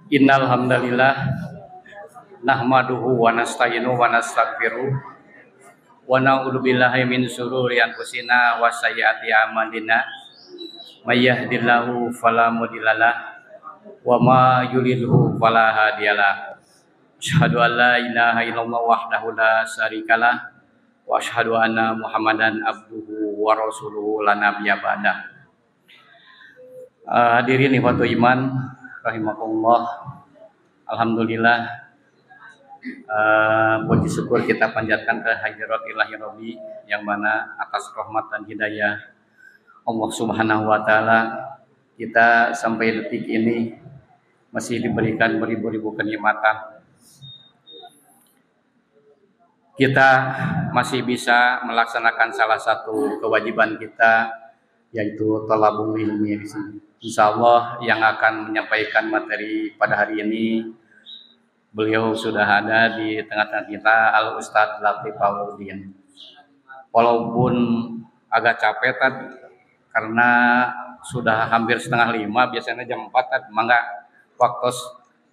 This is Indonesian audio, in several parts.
Innal hamdalillah nahmaduhu wa nasta'inu wa nastaghfiruh wa na'udzu billahi min shururi anfusina wa sayyiati a'malina may yahdihillahu fala mudhillalah wa ma yudhlilhu fala hadiyalah. Asyhadu an la ilaha illallah wahdahu la syarikalah wa asyhadu anna Muhammadan abduhu wa rasuluhu la nabiyya ba'dah. Hadirin ikhwatul iman rahimakumullah. Alhamdulillah, puji syukur kita panjatkan ke hadirat ilahi Rabbi yang mana atas rahmat dan hidayah Allah Subhanahu wa taala kita sampai detik ini masih diberikan beribu-ribu kenikmatan. Kita masih bisa melaksanakan salah satu kewajiban kita, yaitu thalabul ilmi di sini. Insyaallah yang akan menyampaikan materi pada hari ini beliau sudah ada di tengah-tengah kita, Al Ustadz Latif Faudin. Walaupun agak capek tadi karena sudah hampir setengah 5, biasanya jam 4 tadi, mangga waktu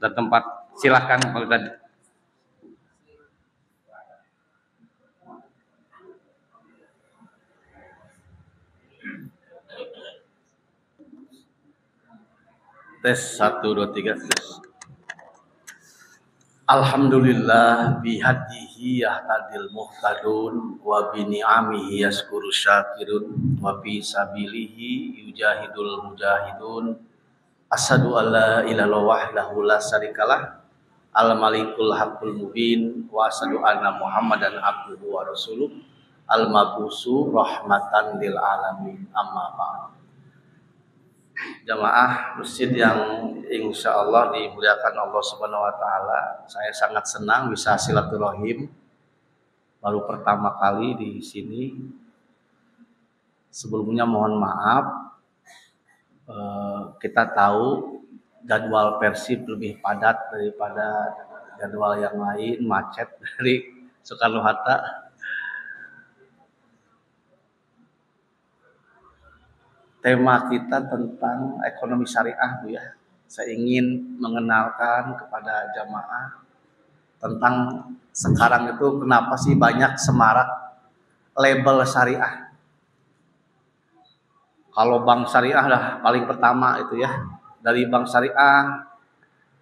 dan tempat silahkan Pak Ustadz. Tes 1 2 3 tes. Alhamdulillah bihadihi yahtadil muhtadun wa bi ni'amihi yaskuru syakirun wa bi sabilihi yujahidul mujahidun. Asyhadu an la ilaha wahdahu la syarikalah al malikul haqqul mubin wa asyhadu anna Muhammadan abduhu wa rasuluh al mabusu rahmatan lil alamin. Amma ba'd. Jamaah masjid yang insya Allah dimuliakan Allah Subhanahu wa taala, saya sangat senang bisa silaturahim baru pertama kali di sini. Sebelumnya mohon maaf, kita tahu jadwal Persib lebih padat daripada jadwal yang lain, macet dari Soekarno-Hatta. Tema kita tentang ekonomi syariah, Bu ya. Saya ingin mengenalkan kepada jamaah tentang sekarang itu kenapa sih banyak semarak label syariah. Kalau bank syariah lah paling pertama itu ya. Dari bank syariah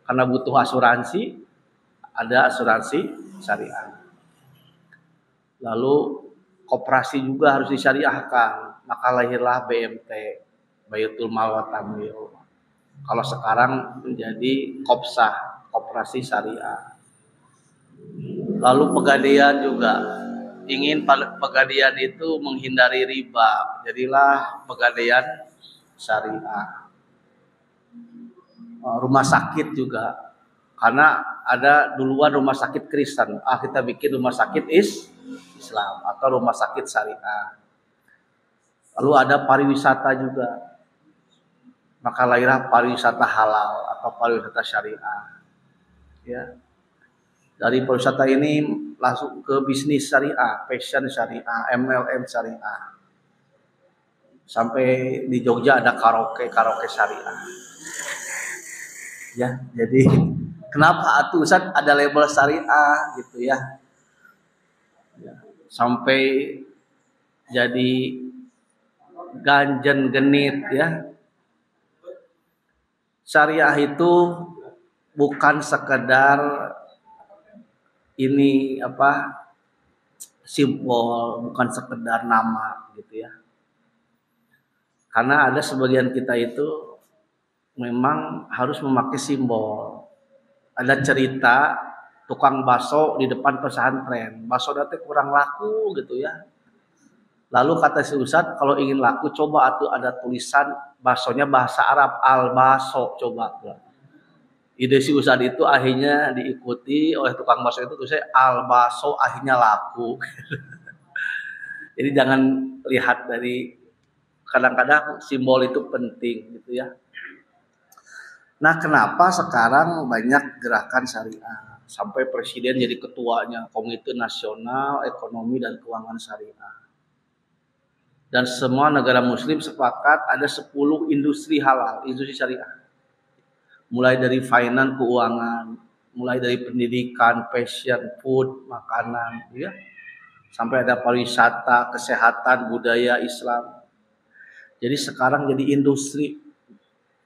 karena butuh asuransi, ada asuransi syariah. Lalu koperasi juga harus disyariahkan. Maka lahirlah BMT, Baitul Mal wa Tamwil. Kalau sekarang menjadi Kopsah, Koperasi Syariah. Lalu pegadaian juga, ingin pegadaian itu menghindari riba, jadilah pegadaian syariah. Rumah sakit juga, karena ada duluan rumah sakit Kristen, kita bikin rumah sakit Islam atau rumah sakit syariah. Lalu ada pariwisata juga, maka lahirlah pariwisata halal atau pariwisata syariah. Ya, dari pariwisata ini langsung ke bisnis syariah, fashion syariah, MLM syariah. Sampai di Jogja ada karaoke syariah. Ya, jadi kenapa atuh Ustaz ada label syariah gitu ya? Sampai jadi ganjen genit ya. Syariah itu bukan sekedar ini simbol, bukan sekedar nama gitu ya. Karena ada sebagian kita itu memang harus memakai simbol. Ada cerita tukang bakso di depan pesantren, bakso nanti kurang laku gitu ya. Lalu kata si Ustadz, kalau ingin laku coba atuh ada tulisan baksonya bahasa Arab, al-baso, coba. Ide si Ustadz itu akhirnya diikuti oleh tukang bakso itu, tulisnya al-baso, akhirnya laku. Jadi jangan lihat dari, kadang-kadang simbol itu penting gitu ya. Nah, kenapa sekarang banyak gerakan syariah? Sampai presiden jadi ketuanya Komite Nasional Ekonomi dan Keuangan Syariah. Dan semua negara muslim sepakat ada 10 industri halal, industri syariah. Mulai dari finance, keuangan, mulai dari pendidikan, fashion, food, makanan, ya. Sampai ada pariwisata, kesehatan, budaya Islam. Jadi sekarang jadi industri.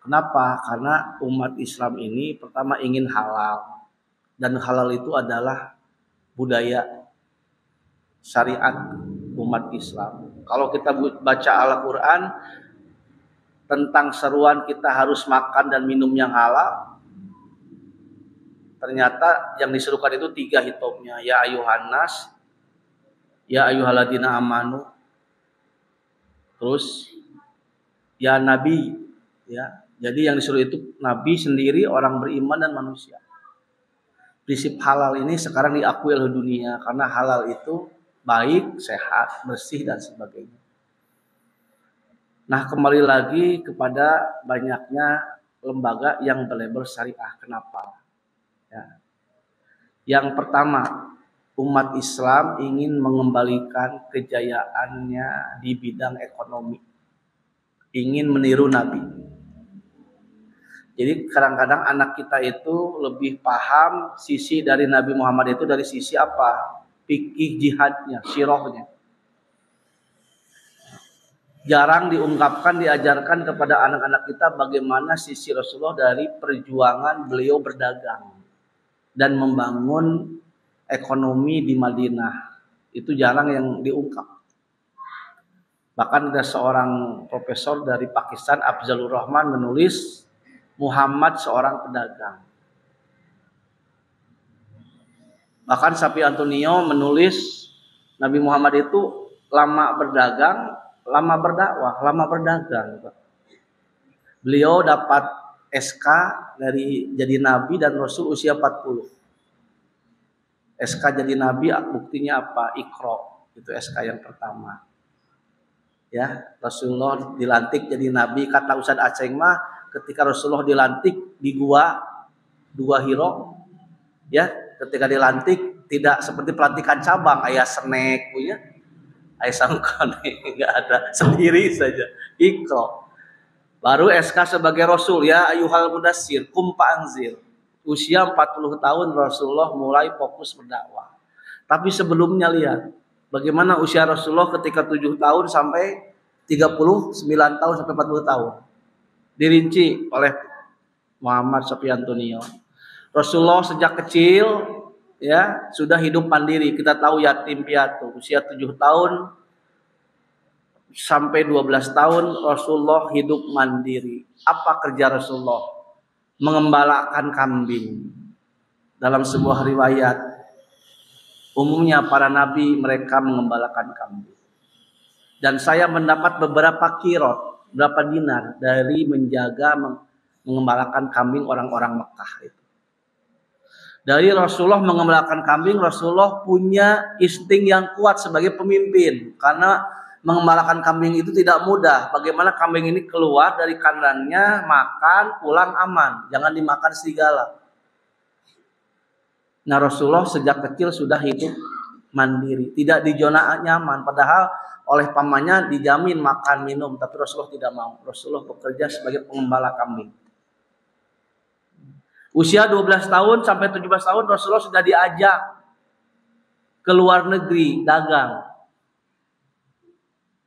Kenapa? Karena umat Islam ini pertama ingin halal. Dan halal itu adalah budaya syariat umat Islam. Kalau kita baca Al-Quran tentang seruan kita harus makan dan minum yang halal, ternyata yang diserukan itu 3 hitopnya. Ya ayuhan nas, ya ayyuhalladzina amanu, terus ya nabi, ya. Jadi yang disuruh itu nabi sendiri, orang beriman dan manusia. Prinsip halal ini sekarang diakui oleh dunia karena halal itu baik, sehat, bersih dan sebagainya. Nah, kembali lagi kepada banyaknya lembaga yang berlabel syariah. Kenapa? Ya. Yang pertama, umat Islam ingin mengembalikan kejayaannya di bidang ekonomi. Ingin meniru Nabi. Jadi kadang-kadang anak kita itu lebih paham sisi dari Nabi Muhammad itu dari sisi apa? Fikih jihadnya, sirohnya. Jarang diungkapkan, diajarkan kepada anak-anak kita bagaimana sisi Rasulullah dari perjuangan beliau berdagang dan membangun ekonomi di Madinah. Itu jarang yang diungkap. Bahkan ada seorang profesor dari Pakistan, Afzalur Rahman, menulis Muhammad seorang pedagang. Bahkan Sapi Antonio menulis Nabi Muhammad itu lama berdagang, lama berdakwah, lama berdagang. Beliau dapat SK dari jadi nabi dan rasul usia 40. SK jadi nabi buktinya apa? Iqra. Itu SK yang pertama. Ya, Rasulullah dilantik jadi nabi, kata Ustaz Aceng mah ketika Rasulullah dilantik di gua Hiro, ya, ketika dilantik tidak seperti pelantikan cabang, ayah snack punya, ayah sangkone enggak ada, sendiri saja. Iqra. Baru SK sebagai Rasul, ya ayyuhal mudassir qum fa'anzir. Usia 40 tahun Rasulullah mulai fokus berdakwah. Tapi sebelumnya lihat bagaimana usia Rasulullah ketika 7 tahun sampai 39 tahun sampai 40 tahun. Dirinci oleh Muhammad Safi Antonio. Rasulullah sejak kecil ya sudah hidup mandiri. Kita tahu yatim piatu, usia 7 tahun sampai 12 tahun Rasulullah hidup mandiri. Apa kerja Rasulullah? Mengembalakan kambing. Dalam sebuah riwayat, umumnya para nabi mereka mengembalakan kambing. Dan saya mendapat beberapa kirot, berapa dinar dari menjaga mengembalakan kambing orang-orang Mekah itu. Dari Rasulullah mengembalakan kambing, Rasulullah punya insting yang kuat sebagai pemimpin. Karena mengembalakan kambing itu tidak mudah. Bagaimana kambing ini keluar dari kandangnya, makan, pulang aman. Jangan dimakan serigala. Nah, Rasulullah sejak kecil sudah hidup mandiri. Tidak di zona nyaman. Padahal oleh pamannya dijamin makan, minum. Tapi Rasulullah tidak mau. Rasulullah bekerja sebagai pengembala kambing. Usia 12 tahun sampai 17 tahun Rasulullah sudah diajak ke luar negeri dagang.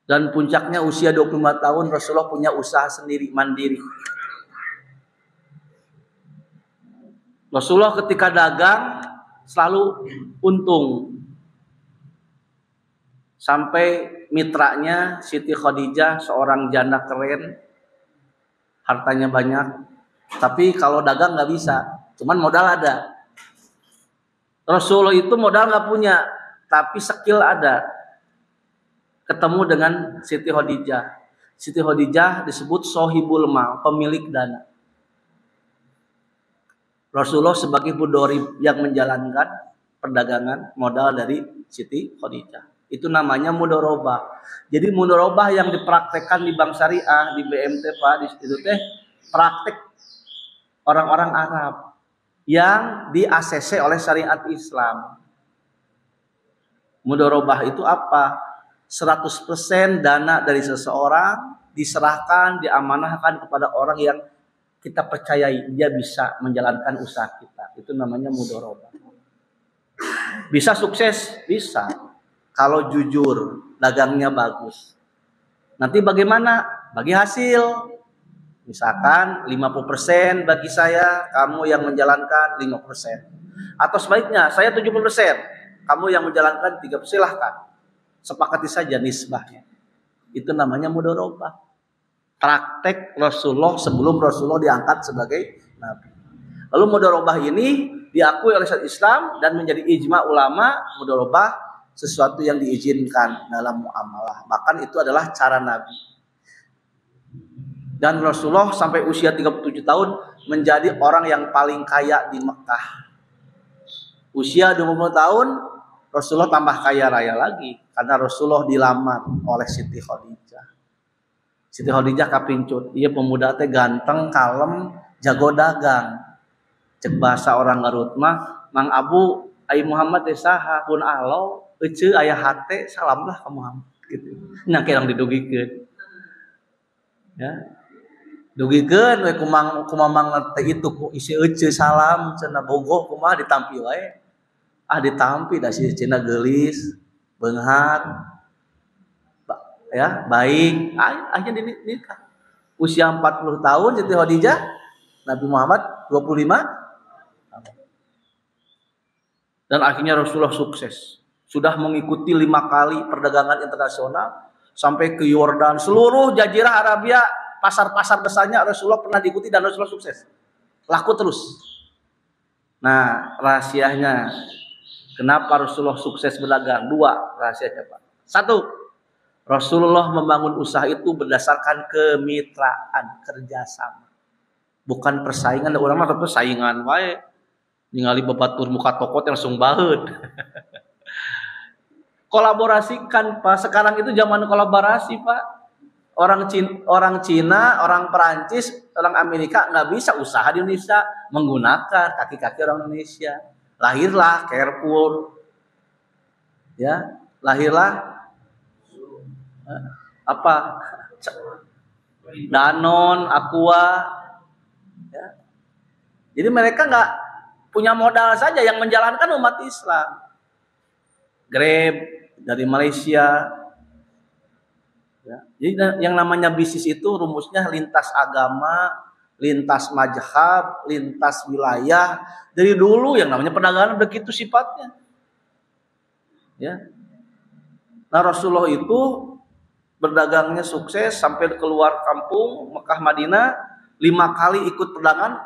Dan puncaknya usia 25 tahun Rasulullah punya usaha sendiri mandiri. Rasulullah ketika dagang selalu untung. Sampai mitranya Siti Khadijah seorang janda keren, hartanya banyak. Tapi kalau dagang nggak bisa, cuman modal ada. Rasulullah itu modal nggak punya, tapi skill ada. Ketemu dengan Siti Khadijah. Siti Khadijah disebut sohibul mal, pemilik dana. Rasulullah sebagai budori yang menjalankan perdagangan modal dari Siti Khadijah. Itu namanya mudorobah. Jadi mudorobah yang dipraktekkan di Bank Syariah, di BMT Pak, itu teh praktek orang-orang Arab yang di-ACC oleh syariat Islam. Mudorobah itu apa? 100% dana dari seseorang diserahkan, diamanahkan kepada orang yang kita percayai dia bisa menjalankan usaha kita. Itu namanya mudharabah. Bisa sukses? Bisa. Kalau jujur, dagangnya bagus. Nanti bagaimana? Bagi hasil. Misalkan 50% bagi saya, kamu yang menjalankan 5%. Atau sebaliknya, saya 70%, kamu yang menjalankan 30%, silahkan. Sepakati saja nisbahnya. Itu namanya mudharabah. Praktek Rasulullah sebelum Rasulullah diangkat sebagai nabi. Lalu mudharabah ini diakui oleh syariat Islam dan menjadi ijma ulama. Mudharabah sesuatu yang diizinkan dalam muamalah. Bahkan itu adalah cara Nabi. Dan Rasulullah sampai usia 37 tahun menjadi orang yang paling kaya di Mekah. Usia 20 tahun Rasulullah tambah kaya raya lagi karena Rasulullah dilamar oleh Siti Khadijah. Siti Khadijah kapincut, ieu pemuda teh ganteng, kalem, jago dagang. Cek bahasa orang Garut mah, Mang Abu, ai Muhammad teh saha pun alo, ece aya hate salamlah ka Muhammad gitu. Nya kerang didugikeun. Ya. Dugikeun we kumamang teh itu ku isi ece salam cenah bogoh kumaha ditampi wae. Ditampi da si cenah geulis, beunghar. Ya, baik. Akhirnya nikah. Usia 40 tahun Siti Khadijah, Nabi Muhammad 25. Dan akhirnya Rasulullah sukses. Sudah mengikuti 5 kali perdagangan internasional sampai ke Yordan, seluruh jazirah Arabia, pasar-pasar besarnya Rasulullah pernah diikuti dan Rasulullah sukses. Laku terus. Nah, rahasianya kenapa Rasulullah sukses berdagang? 2 rahasianya, Pak. 1, Rasulullah membangun usaha itu berdasarkan kemitraan, kerjasama. Bukan persaingan, orang mah persaingan wae. Ningali babatur muka toko langsung baheud. Kolaborasikan, Pak. Sekarang itu zaman kolaborasi, Pak. Orang Cina, orang Perancis, orang Amerika nggak bisa usaha di Indonesia menggunakan kaki-kaki orang Indonesia. Lahirlah Carrefour, ya, lahirlah apa, Danone, Aqua, ya. Jadi mereka nggak punya modal saja yang menjalankan umat Islam. Grab dari Malaysia. Ya. Jadi yang namanya bisnis itu rumusnya lintas agama, lintas mazhab, lintas wilayah. Dari dulu yang namanya perdagangan begitu sifatnya. Ya. Nah, Rasulullah itu berdagangnya sukses sampai keluar kampung Mekah Madinah 5 kali ikut perdagangan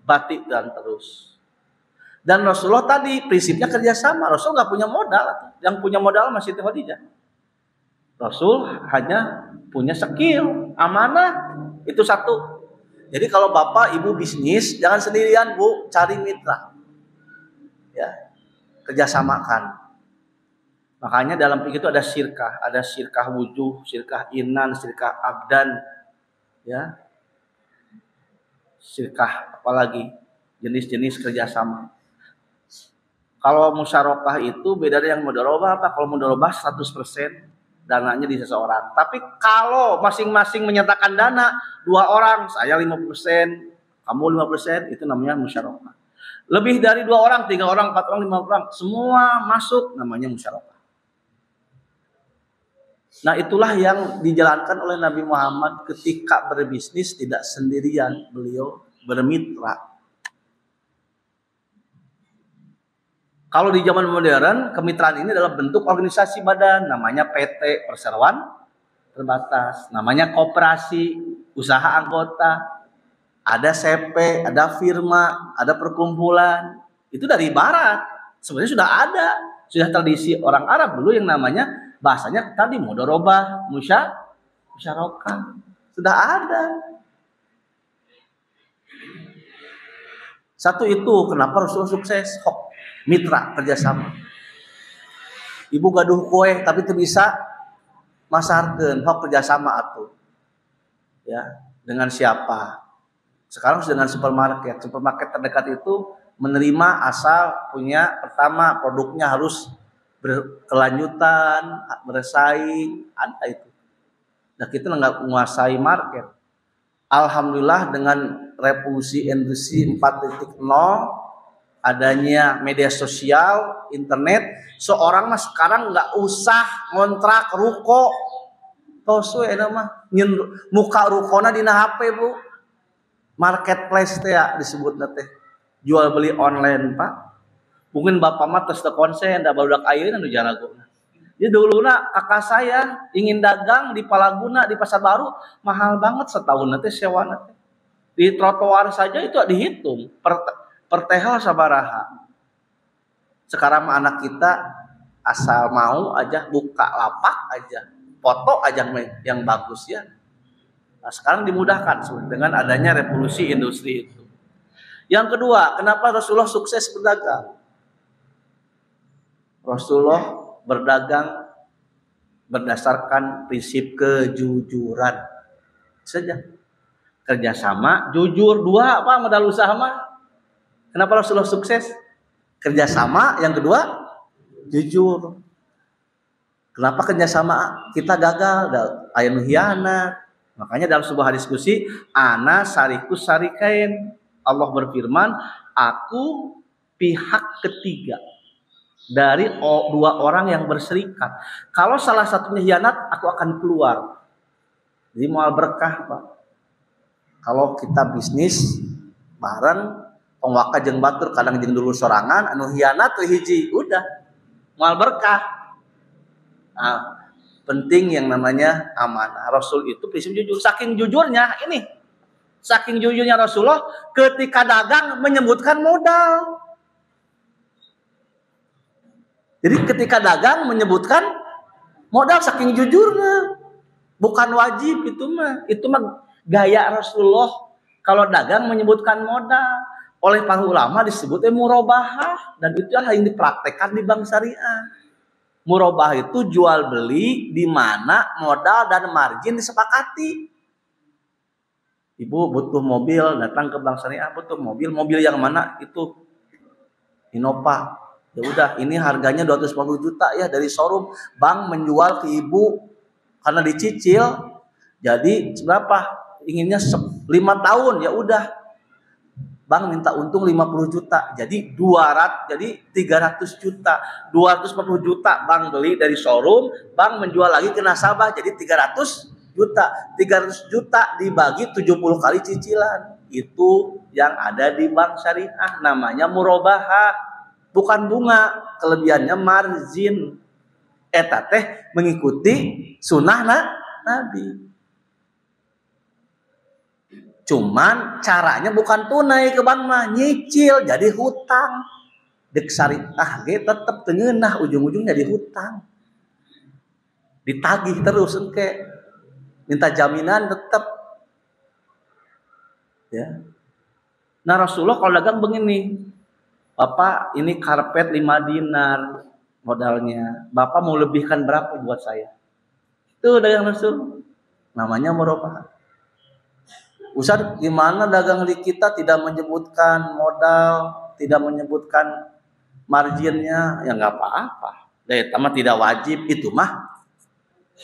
batik dan terus. Dan Rasulullah tadi prinsipnya kerjasama. Rasul nggak punya modal, yang punya modal masih Siti Khadijah. Rasul hanya punya skill, amanah, itu 1. Jadi kalau bapak ibu bisnis jangan sendirian, Bu, cari mitra, ya, kerjasamakan. Makanya dalam fikih itu ada syirkah wujuh, syirkah inan, syirkah abdan, ya, syirkah apalagi jenis-jenis kerjasama. Kalau musyarakah itu beda dengan mudharabah apa? Kalau mudharabah 100% dananya di seseorang. Tapi kalau masing-masing menyatakan dana, 2 orang, saya 50%, kamu 50%, itu namanya musyarakah. Lebih dari 2 orang, 3 orang, 4 orang, 5 orang, semua masuk, namanya musyarakah. Nah, itulah yang dijalankan oleh Nabi Muhammad ketika berbisnis, tidak sendirian, beliau bermitra. Kalau di zaman modern, kemitraan ini adalah bentuk organisasi badan, namanya PT, perseroan terbatas, namanya koperasi, usaha anggota, ada CP, ada firma, ada perkumpulan. Itu dari barat, sebenarnya sudah tradisi orang Arab dulu yang namanya bahasanya tadi mudharabah, musyarakah, sudah ada. 1 itu kenapa Rasulullah sukses, mitra kerjasama. Ibu gaduh kue tapi itu bisa masarkeun, kerjasama atuh. Ya, dengan siapa? Sekarang dengan supermarket. Supermarket terdekat itu menerima asal punya, pertama produknya harus berkelanjutan, bersaing, ada itu. Nah kita nggak menguasai market. Alhamdulillah dengan revolusi industri 4.0, adanya media sosial, internet, seorang mah sekarang nggak usah ngontrak ruko, tosu ya mah muka rukona dina HP bu, marketplace teh ya disebut teh, jual beli online pak. Mungkin bapak mah tes konsen, dah barudak ayeuna nu jarago. Jadi dulu kakak saya ingin dagang di Palaguna di Pasar Baru, mahal banget setahun nanti sewa nanti. Di trotoar saja itu dihitung per tehel sabaraha. Sekarang anak kita asal mau aja buka lapak aja, foto aja yang bagus ya. Nah, sekarang dimudahkan dengan adanya revolusi industri itu. Yang kedua, kenapa Rasulullah sukses berdagang? Rasulullah berdagang berdasarkan prinsip kejujuran saja. Kerjasama, jujur, dua apa modal usaha mah. Kenapa Rasulullah sukses? Kerjasama, yang kedua jujur. Kenapa kerjasama kita gagal? Aya hianat. Makanya dalam sebuah diskusi, ana sarikus sarikain. Allah berfirman, aku pihak ketiga dari dua orang yang berserikat. Kalau salah satunya hianat, aku akan keluar. Jadi moal berkah Pak. Kalau kita bisnis bareng, pengwaka jeung batur kadang jeung dulu sorangan, anu hianat tuh hiji, udah moal berkah. Nah, penting yang namanya amanah. Rasul itu prinsip jujur. Saking jujurnya Rasulullah ketika dagang menyebutkan modal. Jadi ketika dagang menyebutkan modal saking jujurnya. Bukan wajib itu mah gaya Rasulullah. Kalau dagang menyebutkan modal. Oleh para ulama disebutnya murabahah, dan itu yang dipraktekkan di bank syariah. Murabahah itu jual beli di mana modal dan margin disepakati. Ibu butuh mobil, datang ke bank syariah, butuh mobil yang mana? Itu Innova. Ya udah, ini harganya 250 juta ya dari showroom. Bank menjual ke ibu karena dicicil. Jadi berapa? Inginnya 5 tahun, ya udah. Bank minta untung 50 juta. Jadi 300 juta. 240 juta bank beli dari showroom, bank menjual lagi ke nasabah jadi 300 juta. 300 juta dibagi 70 kali cicilan. Itu yang ada di bank syariah, namanya murabahah. Bukan bunga, kelebihannya margin. Eta teh mengikuti sunnah Nabi. Cuman caranya bukan tunai ke bank mah, nyicil jadi hutang. Dek syariah ge tetep teu ngeunah, ujung-ujungnya jadi hutang. Ditagih terus engke. Minta jaminan tetep. Ya. Nah Rasulullah kalau dagang begini, Bapak ini karpet 5 dinar modalnya, Bapak mau lebihkan berapa buat saya? Itu dagang Rasul, namanya murabahah. Ustaz, gimana dagang di kita tidak menyebutkan modal, tidak menyebutkan marginnya? Ya nggak apa-apa. Itu mah tidak wajib, itu mah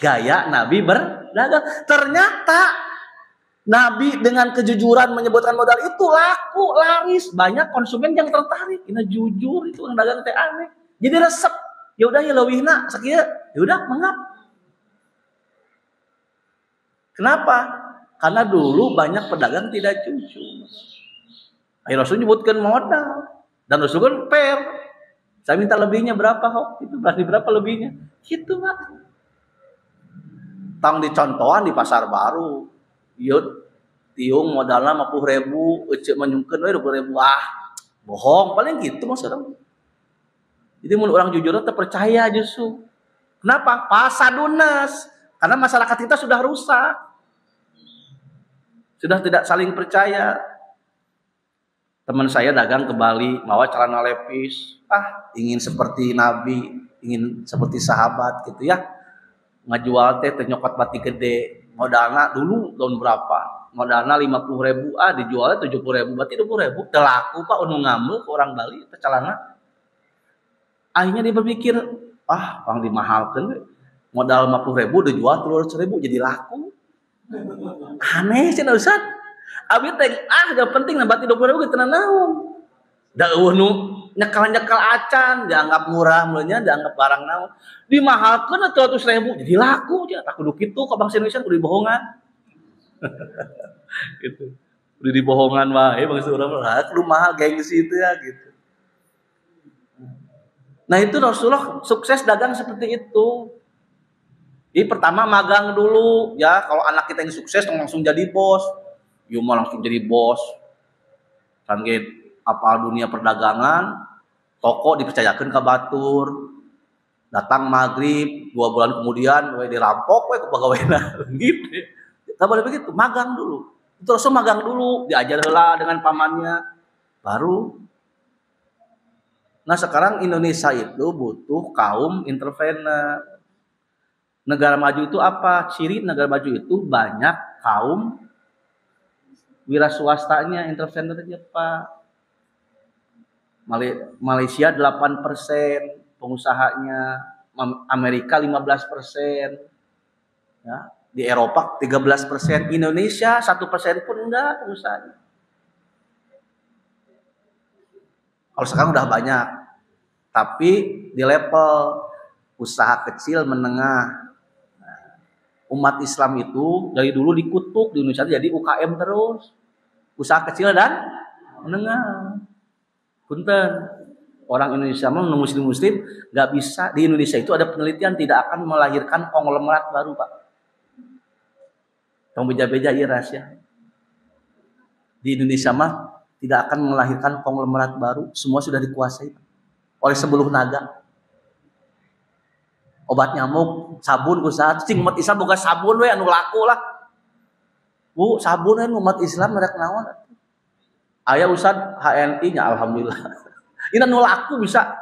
gaya Nabi berdagang. Ternyata Nabi dengan kejujuran menyebutkan modal itu laku, laris, banyak konsumen yang tertarik. Ini jujur itu orang dagang teh aneh. Jadi resep. Ya udah ya leuwihna sakieu. Ya udah mangap. Kenapa? Karena dulu banyak pedagang tidak jujur. Akhirnya Rasul menyebutkan modal dan Rasul kan fair. Saya minta lebihnya berapa kok? Itu berarti berapa lebihnya? Gitu Pak. Tang dicontohan di Pasar Baru. Yud tiung modalnya 50.000, ecek menyungkeun we 20.000. Bohong, paling gitu maksudnya. Jadi mun orang jujur terpercaya justru. Kenapa? Pasadunas. Karena masyarakat kita sudah rusak. Sudah tidak saling percaya. Teman saya dagang ke Bali, bawa celana lepis. Ingin seperti Nabi, ingin seperti sahabat gitu ya. Ngajual teh nyokot batik gede. Modalnya dulu tahun berapa? Modalnya 50.000, dijualnya 70.000, berarti 20.000. Telaku Pak, unu ngambil ke orang Bali, celana. Akhirnya dia berpikir, Ah, pang dimahalkeun we. Modal 50.000 dijual 300.000 jadi laku. Aneh cenah Ustaz. Abi teh yang penting nambah 20.000 ge tenan naon. Da eueuh nu nyekal-nyekal acan dianggap murah mulanya dianggap barang naon. Dimahalkeun 300.000 jadi laku nya. Tak kudu kitu ka bangsa Indonesia kudu dibohongan. Gitu. Kudu dibohongan wae bangsa urang mah kudu mahal gengsi itu ya gitu. Nah itu Rasulullah sukses dagang seperti itu. Jadi pertama magang dulu ya, kalau anak kita yang sukses langsung jadi bos. Yuk mau langsung jadi bos. Sanggit apa dunia perdagangan, toko dipercayakan ke batur. Datang maghrib, 2 bulan kemudian we dirampok we ke pegawainya gitu. Enggak boleh begitu, magang dulu. Itu Rasul magang dulu, diajar heula dengan pamannya. Baru. Nah, sekarang Indonesia itu butuh kaum entrepreneur. Negara maju itu apa? Ciri negara maju itu banyak kaum wira swastanya, entrepreneurnya Pak. Malaysia 8% pengusahanya, Amerika 15%. Ya, di Eropa 13%, Indonesia 1% pun enggak pengusahanya. Kalau sekarang udah banyak. Tapi di level usaha kecil menengah. Umat Islam itu dari dulu dikutuk di Indonesia jadi UKM terus. Usaha kecil dan menengah. Punten. Orang Indonesia mah muslim nggak bisa. Di Indonesia itu ada penelitian tidak akan melahirkan konglomerat baru, Pak. Tong beja-beja ieu rahasia. Di Indonesia mah tidak akan melahirkan konglomerat baru, semua sudah dikuasai oleh sebuluh naga. Obat nyamuk, sabun usaha, cing umat Islam boga sabun we anu laku lah. Bu, sabun umat Islam merek naon? Aya Ustaz HNI nya alhamdulillah. Ini anu laku bisa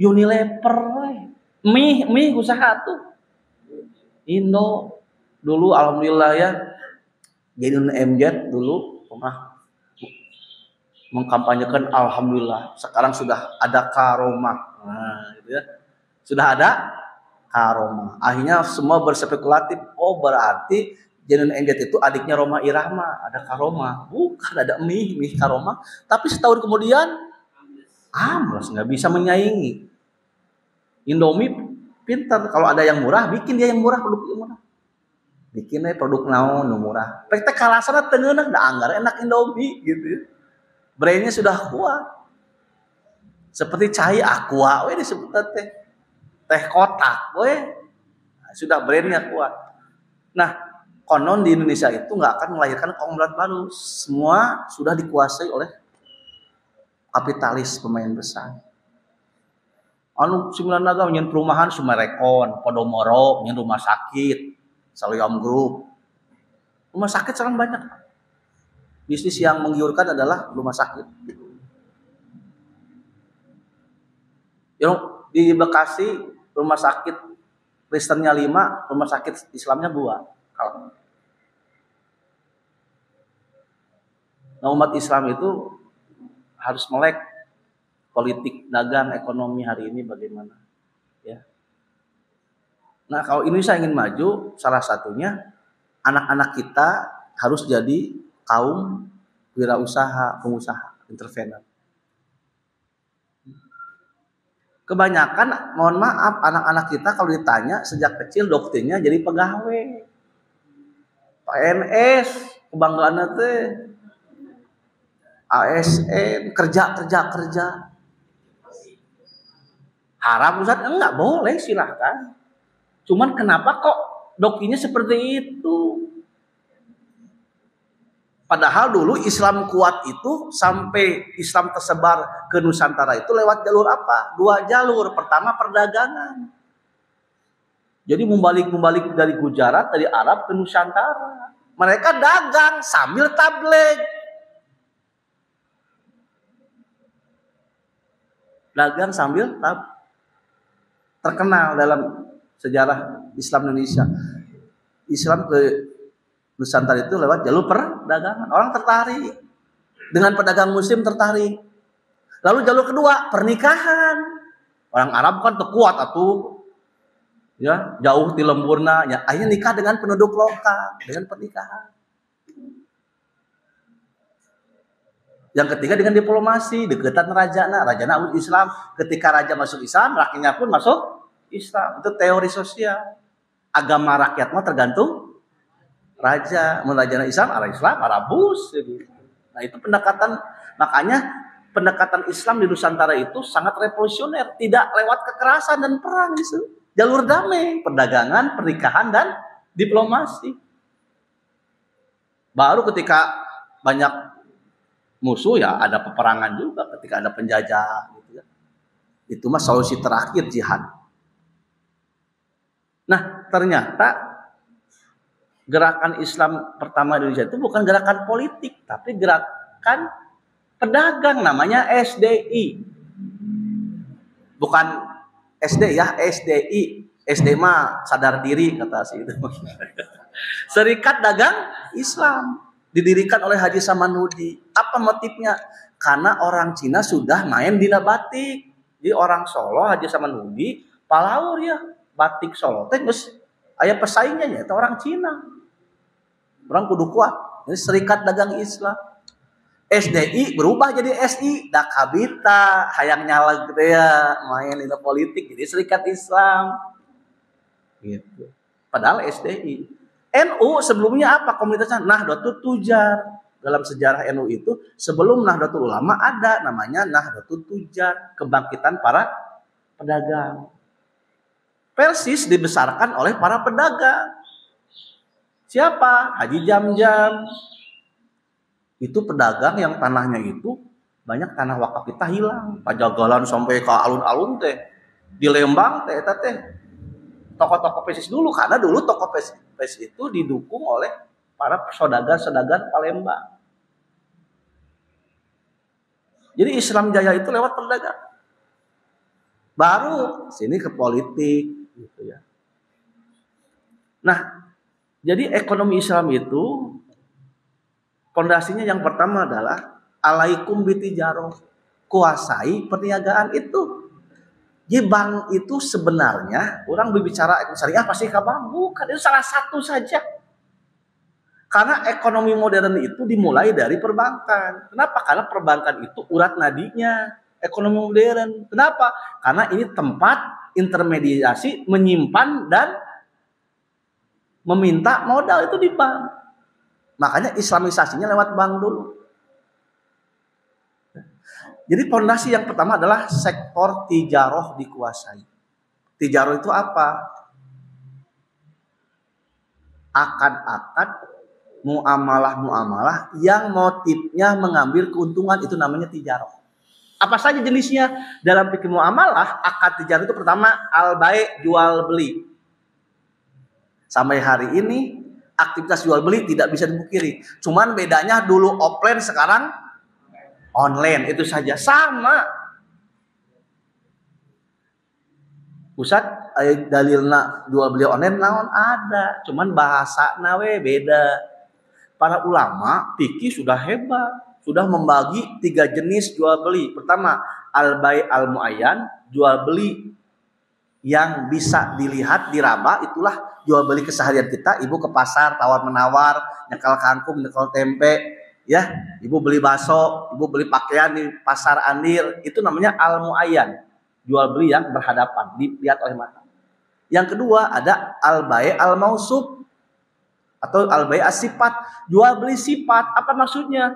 Unilever we. Mie usaha tuh. Indo dulu alhamdulillah ya. Jadi MZ dulu pernah mengkampanyekan alhamdulillah. Sekarang sudah ada Karomah. Nah, gitu ya. Sudah ada Karomah. Akhirnya semua berspekulatif, oh berarti Jenun MZ itu adiknya Roma Irama, ada Karomah. Bukan, ada mie Karomah. Tapi setahun kemudian malas nggak bisa menyaingi. Indomie pintar, kalau ada yang murah bikin dia yang murah, produk yang murah. Bikinnya produk naon nu murah. Pek teh kalasana teu ngeunah da anggar enak Indomie gitu. Brandnya sudah kuat. Seperti cai Aqua we disebut teh. Teh kotak we. Sudah brandnya kuat. Nah, konon di Indonesia itu nggak akan melahirkan konglomerat baru. Semua sudah dikuasai oleh kapitalis pemain besar. Anu sembilan naga nyen perumahan Sumarekon, Podomoro, nyen rumah sakit, Saloyom Group. Rumah sakit sekarang banyak. Bisnis yang menggiurkan adalah rumah sakit. Yang di Bekasi rumah sakit Kristennya 5, rumah sakit Islamnya 2. Nah, umat Islam itu harus melek politik, dagang, ekonomi hari ini bagaimana. Ya. Nah, kalau Indonesia ingin maju, salah satunya anak-anak kita harus jadi kaum wirausaha, pengusaha, entrepreneur. Kebanyakan, mohon maaf, anak-anak kita kalau ditanya sejak kecil doktrinnya jadi pegawai, PNS, kebanggaannya teh, ASN, kerja. Haram Ustaz? Enggak boleh, silahkan. Cuman kenapa kok doktrinnya seperti itu? Padahal dulu Islam kuat itu sampai Islam tersebar ke Nusantara itu lewat jalur apa? 2 jalur. Pertama perdagangan. Jadi membalik dari Gujarat, dari Arab ke Nusantara. Mereka dagang sambil tabligh. Dagang sambil terkenal dalam sejarah Islam Indonesia. Islam ke Nusantara itu lewat jalur perdagangan. Orang tertarik. Dengan pedagang muslim tertarik. Lalu jalur kedua, pernikahan. Orang Arab kan kuat atuh. Ya, jauh di lemburna, ya akhirnya nikah dengan penduduk lokal, dengan pernikahan. Yang ketiga dengan diplomasi, deketan rajana Islam. Ketika raja masuk Islam, rakyatnya pun masuk Islam. Itu teori sosial. Agama rakyat mah tergantung raja. Rajana Islam, Arabus. Nah itu pendekatan, makanya pendekatan Islam di Nusantara itu sangat revolusioner. Tidak lewat kekerasan dan perang gitu. Jalur damai, perdagangan, pernikahan, dan diplomasi. Baru ketika banyak musuh ya ada peperangan juga, ketika ada penjajah gitu ya. Itu mah solusi terakhir jihad. Nah, ternyata gerakan Islam pertama di Indonesia itu bukan gerakan politik, tapi gerakan pedagang, namanya SDI. Bukan SD ya, SDI. SD mah sadar diri kata si itu. Serikat Dagang Islam. Didirikan oleh Haji Samanhudi. Apa motifnya? Karena orang Cina sudah main di batik. Jadi orang Solo, Haji Samanhudi, palaur ya. Batik Solo. Terus aya pesaingnya ya, itu orang Cina. Orang kudu kuat. Ini Serikat Dagang Islam. SDI berubah jadi SI. Dak habita, hayang nyaleg gitu ya. Main di politik. Jadi Serikat Islam. Gitu. Padahal SDI. NU sebelumnya apa komunitasnya? Nahdlatul Tujar. Dalam sejarah NU itu sebelum Nahdlatul Ulama ada namanya Nahdlatul Tujar, kebangkitan para pedagang. Persis dibesarkan oleh para pedagang. Siapa? Haji Jamjam. Itu pedagang yang tanahnya itu banyak tanah wakaf kita hilang. Pajagalan sampai ke alun-alun teh. Di Lembang teh tokoh-tokoh PSIS dulu, karena dulu tokoh PSIS itu didukung oleh para saudagar-saudagar Palembang. Jadi Islam Jaya itu lewat perdagangan. Baru sini ke politik gitu ya. Nah, jadi ekonomi Islam itu fondasinya yang pertama adalah alaikum bitijaroh, kuasai perniagaan itu. Di bank itu sebenarnya orang berbicara syariah pasti ke bank, bukan, itu salah satu saja. Karena ekonomi modern itu dimulai dari perbankan. Kenapa? Karena perbankan itu urat nadinya ekonomi modern. Kenapa? Karena ini tempat intermediasi menyimpan dan meminta modal itu di bank. Makanya islamisasinya lewat bank dulu. Jadi fondasi yang pertama adalah sektor tijaroh dikuasai. Tijaroh itu apa? Akad-akad, muamalah-muamalah yang motifnya mengambil keuntungan, itu namanya tijaroh. Apa saja jenisnya? Dalam fikih muamalah, akad tijaroh itu pertama al-bai', jual beli. Sampai hari ini aktivitas jual beli tidak bisa dipungkiri. Cuman bedanya dulu offline, sekarang online, itu saja. Sama. Pusat dalilna jual beli online naon ada, cuman bahasa nawe beda. Para ulama fikih sudah hebat, sudah membagi 3 jenis jual beli. Pertama, al-bai' al-muayyan, jual beli yang bisa dilihat diraba, itulah jual beli keseharian kita. Ibu ke pasar tawar menawar, nyekal kangkung, nyekal tempe, ya, ibu beli bakso, ibu beli pakaian di pasar Andir, itu namanya al-muayyan, jual beli yang berhadapan, dilihat oleh mata. Yang kedua ada al-bai' al-mausuf atau al-bai' as-sifat, jual beli sifat. Apa maksudnya?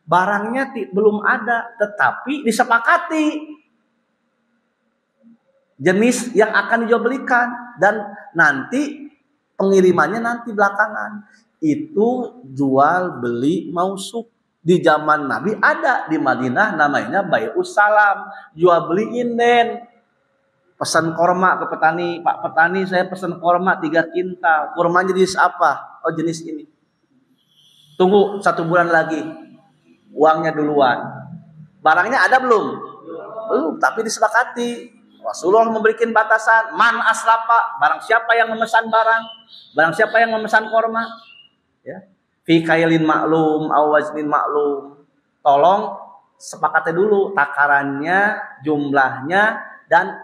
Barangnya belum ada, tetapi disepakati jenis yang akan dijual belikan dan nanti pengirimannya nanti belakangan. Itu jual beli mausuf. Di zaman Nabi ada di Madinah namanya bai'us salam, jual beli inden. Pesan korma ke petani, Pak petani saya pesan korma 3 kintal. Kormanya jenis apa? Oh jenis ini. Tunggu 1 bulan lagi, uangnya duluan. Barangnya ada belum? Belum, tapi disepakati. Rasulullah memberikan batasan, man aslafa, barang siapa yang memesan barang, barang siapa yang memesan korma, ya, fi kailin maklum, awaznin maklum, tolong sepakati dulu takarannya, jumlahnya, dan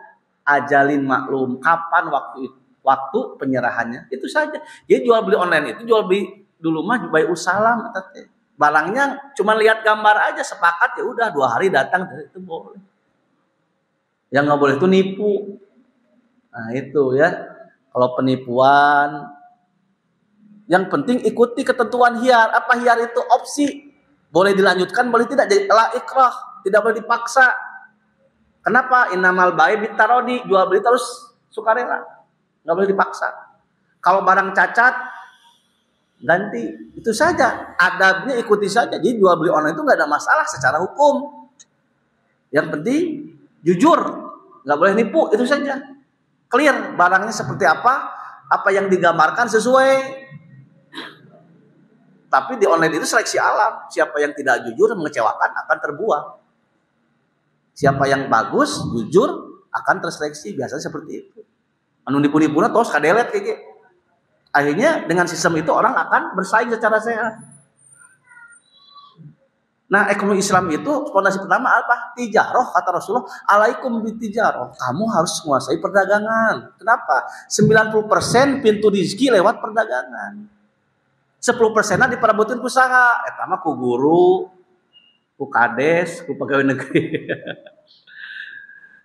ajalin maklum, kapan waktu penyerahannya, itu saja. Jadi jual beli online itu jual beli dulu mah baik usalam, barangnya cuma lihat gambar aja, sepakat ya udah 2 hari datang, itu boleh. Yang nggak boleh itu nipu. Nah itu ya, kalau penipuan, yang penting ikuti ketentuan hiyar. Apa hiyar itu? Opsi, boleh dilanjutkan, boleh tidak. Jadi ikrah, tidak boleh dipaksa. Kenapa? Innamal bai' bitarodi, jual beli terus sukarela, nggak boleh dipaksa. Kalau barang cacat, ganti, itu saja. Adabnya ikuti saja. Jadi jual beli online itu nggak ada masalah secara hukum. Yang penting jujur, nggak boleh nipu, itu saja. Clear barangnya seperti apa yang digambarkan sesuai. Tapi di online itu seleksi alam. Siapa yang tidak jujur mengecewakan akan terbuang. Siapa yang bagus, jujur akan terseleksi. Biasanya seperti itu. Anu nipu-nipuna tos kadelet kayak gitu. Akhirnya dengan sistem itu orang akan bersaing secara sehat. Nah, ekonomi Islam itu fondasi pertama apa? Tijaroh, kata Rasulullah, alaikum bitijaroh. Kamu harus menguasai perdagangan. Kenapa? 90% pintu rezeki lewat perdagangan. 10%-nya diperabutin ku saha? Eta mah ku guru, ku kades, ku pegawai negeri.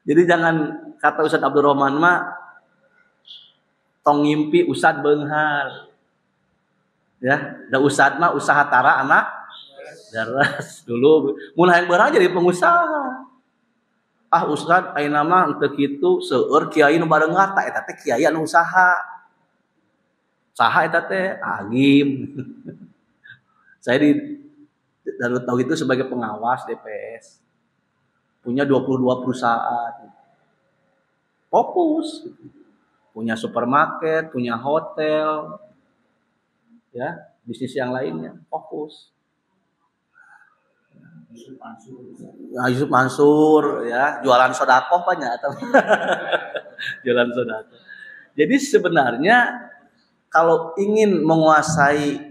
Jadi jangan kata Ustaz Abdul Rahman mah tong ngimpi Ustad beunghar. Ya, da Ustad mah usaha tara anak daras dulu. Mulai beurang jadi pengusaha. Ah Ustad ayeuna mah teu kitu seueur kiai nu barengar ta eta teh kiai anu usaha. Saha eta teh agim. Saya di Darut Tauhid itu sebagai pengawas DPS. Punya 22 perusahaan. Fokus. Punya supermarket, punya hotel, ya, bisnis yang lainnya, fokus. Yusuf Mansur, ya, jualan sodakoh banyak atau jualan sodakoh. Jadi sebenarnya kalau ingin menguasai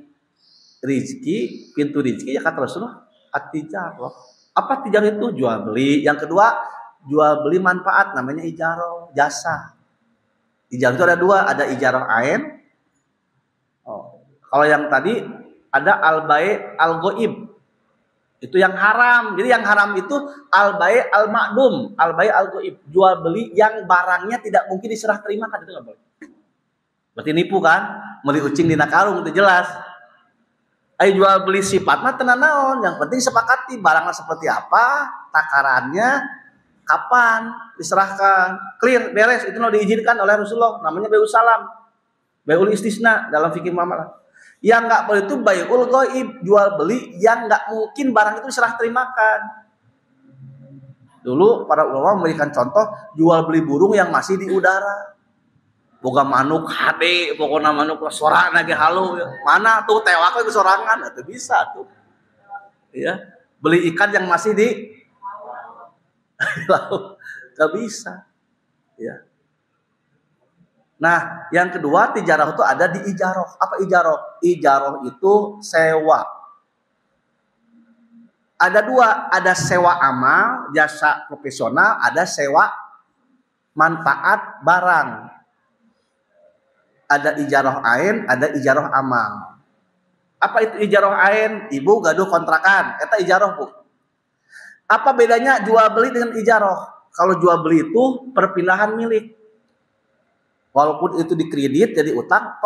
rezeki, pintu rezeki, ya kata Rasulullah, at-tijarah. Apa tijarah itu? Jual beli. Yang kedua, jual beli manfaat, namanya ijarah, jasa. Ijarah itu ada 2, ada ijarah ain. Kalau yang tadi ada al-bai' al-ghaib. Itu yang haram. Jadi yang haram itu al-bai' al-ma'dum, al-bai' al-ghaib. Jual beli yang barangnya tidak mungkin diserah terimakan, itu enggak boleh. Berarti nipu kan? Meuli ucing dina karung itu jelas. Ayo jual beli sifat mah tenan naon, yang penting sepakati barangnya seperti apa, takarannya kapan diserahkan, clear, beres, itu no diizinkan oleh Rasulullah, namanya bai'ul salam, bai'ul istisna dalam fikih muamalah. Yang nggak boleh itu bai'ul ghaib, jual beli yang nggak mungkin barang itu diserah terimakan. Dulu para ulama memberikan contoh jual beli burung yang masih di udara. Boga manuk HD, pokoknya manuk sorangan lagi halu, mana tuh tewak itu sorangan, itu bisa tuh. Ya, beli ikan yang masih di laut, gak bisa, ya. Nah, yang kedua tijarah itu ada di ijarah. Apa ijarah? Ijarah itu sewa. Ada 2, ada sewa amal, jasa profesional, ada sewa manfaat barang. Ada ijarah ain, ada ijarah amal. Apa itu ijarah ain? Ibu gaduh kontrakan, eta ijarah, Bu. Apa bedanya jual beli dengan ijarah? Kalau jual beli itu perpindahan milik. Walaupun itu dikredit jadi utang,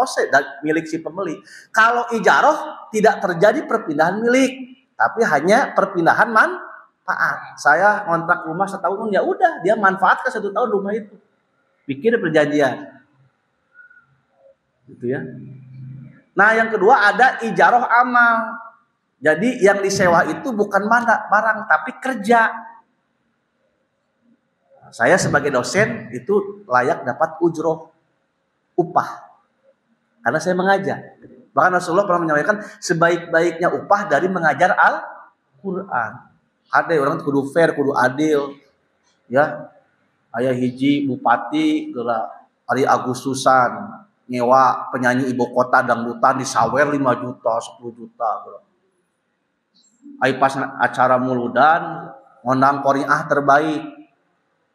milik si pembeli. Kalau ijarah tidak terjadi perpindahan milik, tapi hanya perpindahan manfaat. Saya ngontrak rumah setahun, ya udah dia manfaatkan 1 tahun rumah itu. Bikin perjanjian. Gitu ya. Nah, yang kedua ada ijarah amal. Jadi yang disewa itu bukan barang tapi kerja. Saya sebagai dosen itu layak dapat ujroh, upah. Karena saya mengajar. Bahkan Rasulullah pernah menyampaikan sebaik-baiknya upah dari mengajar Al-Quran. Ada orang kudu fair, kudu adil. Ya, aya hiji bupati geura hari Agustusan nyewa penyanyi ibu kota dangdutan disawer 5 juta, 10 juta geura. Ai pas acara muludan ngondang qoriah terbaik.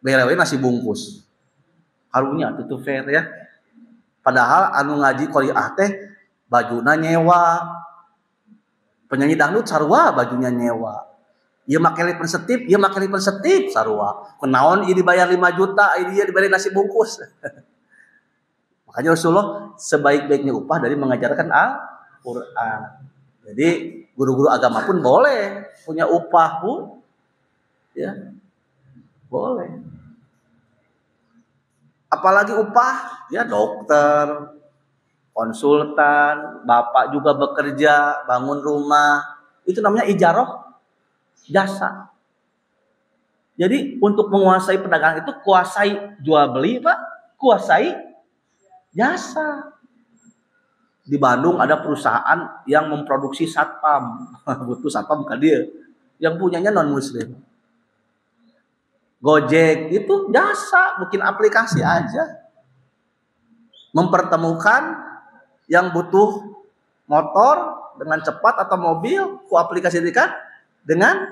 Berewe nasi bungkus. harunya tuh fair ya. Padahal anu ngaji qoriah teh bajuna nyewa. Penyanyi dangdut sarua bajunya nyewa. Ieu make lipen setip, ieu make lipen setip sarua. Kunaon ieu dibayar 5 juta, ieu diberi nasi bungkus. Makanya Rasulullah sebaik-baiknya upah dari mengajarkan Al-Qur'an. Jadi guru-guru agama pun boleh punya upah Bu. Ya. Boleh. Apalagi upah, ya dokter, konsultan, bapak juga bekerja, bangun rumah, itu namanya ijarah jasa. Jadi untuk menguasai perdagangan itu kuasai jual beli Pak, kuasai jasa. Di Bandung ada perusahaan yang memproduksi satpam, butuh satpam bukan dia, yang punyanya non muslim. Gojek itu jasa, bikin aplikasi aja. Mempertemukan yang butuh motor dengan cepat atau mobil, ku aplikasikan dengan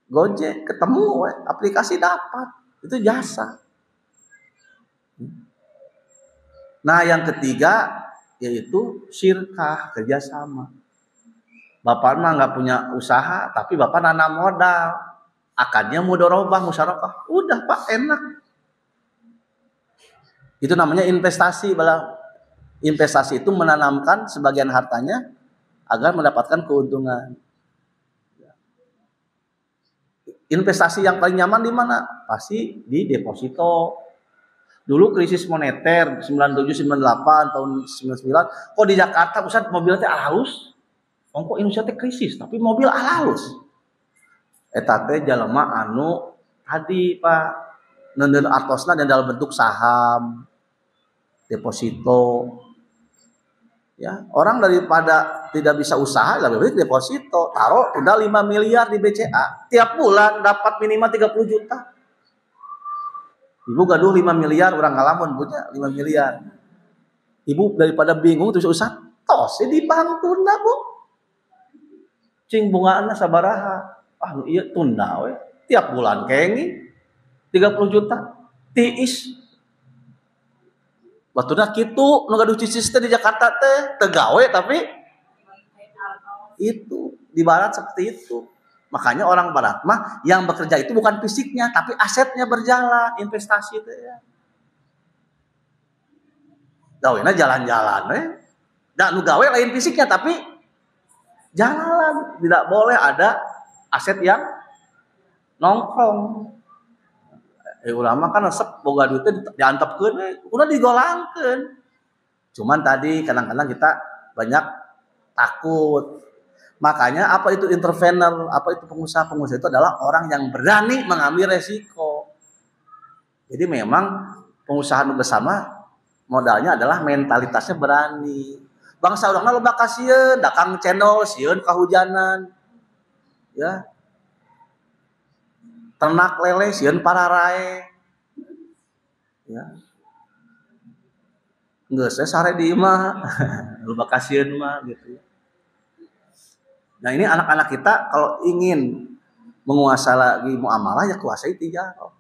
Gojek, ketemu aplikasi dapat. Itu jasa. Nah, yang ketiga yaitu syirkah, kerjasama. Bapak mah nggak punya usaha, tapi bapak nanam modal. Akadnya mudharabah, musyarakah. Udah Pak, enak. Itu namanya investasi. Investasi itu menanamkan sebagian hartanya agar mendapatkan keuntungan. Investasi yang paling nyaman di mana? Pasti di deposito. Dulu krisis moneter 97, 98, tahun 99. Kok di Jakarta pusat mobil teh halus? Kok Indonesia teh krisis, tapi mobil halus. Eta teh jalema anu tadi Pak, neundeun artosna dan dalam bentuk saham, deposito. Ya, orang daripada tidak bisa usaha lebih baik deposito, taruh udah 5 miliar di BCA. Tiap bulan dapat minimal 30 juta. Ibu gaduh 5 miliar, orang ngalamun punya 5 miliar. Ibu daripada bingung terus usaha, tos di bantuna Bu. Cing bungaanna sabaraha? Iya tunda we. Tiap bulan kengi 30 juta. Tiis. Batuna kitu nu gaduh cicis teh di Jakarta teh tegawe tapi itu di barat seperti itu. Makanya orang barat mah yang bekerja itu bukan fisiknya tapi asetnya berjalan, investasi teh ya. Gawena jalan-jalan we. Da nu gawe lain fisiknya tapi jalan, tidak boleh ada aset yang nongkrong. Ulama kan resep boga duitnya diantepkeun, udah digolangkeun. Cuman tadi kadang-kadang kita banyak takut. Makanya apa itu entrepreneur, apa itu pengusaha-pengusaha itu adalah orang yang berani mengambil resiko. Jadi memang pengusaha nu bersama modalnya adalah mentalitasnya berani. Bangsa urangna loba kasieun, dakang cendol sieun kahujanan. Ya. Ternak lele sieun pararae. Ya. Geus sare di imah. Loba kasieun mah gitu. Nah, ini anak-anak kita kalau ingin menguasai lagi muamalah ya kuasai tijarah.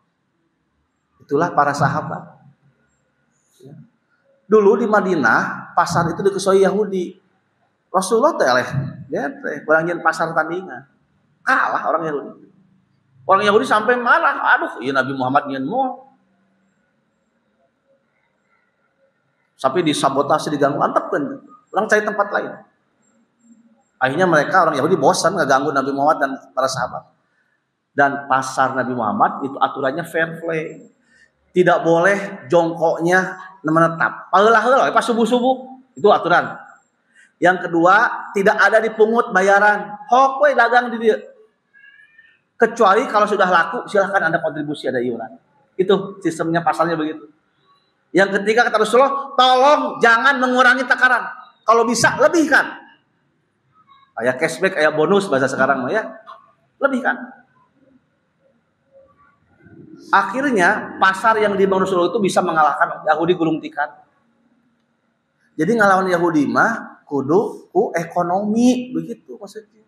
Itulah para sahabat. Ya. Dulu di Madinah pasar itu dikuasai Yahudi. Rasulullah teh eleh, kurang nyen pasar tandingan. Kalah orang Yahudi. Orang Yahudi sampai marah, aduh, iya Nabi Muhammad nyen mau. Sampai disabotase, diganggu, antepkeun. Orang cari tempat lain. Akhirnya mereka orang Yahudi bosan ngeganggu Nabi Muhammad dan para sahabat. Dan pasar Nabi Muhammad itu aturannya fair play. Tidak boleh jongkoknya menetap. Paheula-heula pas subuh-subuh. Itu aturan. Yang kedua, tidak ada dipungut bayaran. Hok we dagang di dia. Kecuali kalau sudah laku, silahkan Anda kontribusi, ada iuran. Itu sistemnya, pasalnya begitu. Yang ketiga kata Rasulullah, tolong jangan mengurangi takaran. Kalau bisa, lebihkan. Kayak cashback, kayak bonus bahasa sekarang ya. Lebihkan. Akhirnya, pasar yang dibangun Rasulullah itu bisa mengalahkan Yahudi gulung tikar. Jadi ngelawan Yahudi mah, kudu ku ekonomi. Begitu maksudnya.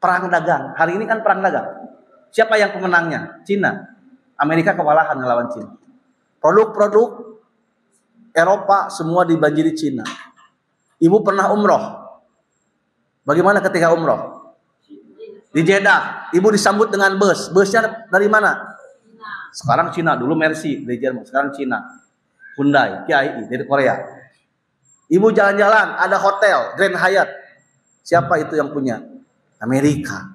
Perang dagang. Hari ini kan perang dagang. Siapa yang pemenangnya? Cina. Amerika kewalahan ngelawan Cina. Produk-produk Eropa semua dibanjiri Cina. Ibu pernah umroh. Bagaimana ketika umroh? Di Jeddah. Ibu disambut dengan bus. Busnya dari mana? Sekarang Cina. Dulu Mercy dari Jerman. Sekarang Cina. Hyundai, Kia dari Korea. Ibu jalan-jalan, ada hotel, Grand Hyatt. Siapa itu yang punya? Amerika.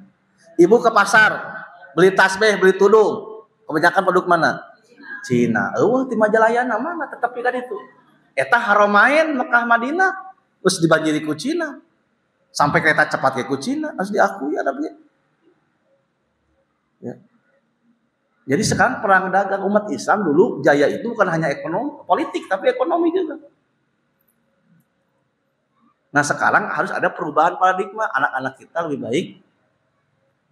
Ibu ke pasar, beli tasbih, beli tudung. Kebanyakan produk mana? Cina. Di Majalayana mana? Tetapi kan itu. Eta Haromain, Mekah, Madinah. Terus dibanjiri ku Cina. Sampai kereta cepat ke Cina. Harus diakui ada begitu. Ya. Jadi sekarang perang dagang umat Islam dulu jaya itu bukan hanya ekonomi, politik, tapi ekonomi juga. Nah sekarang harus ada perubahan paradigma. Anak-anak kita lebih baik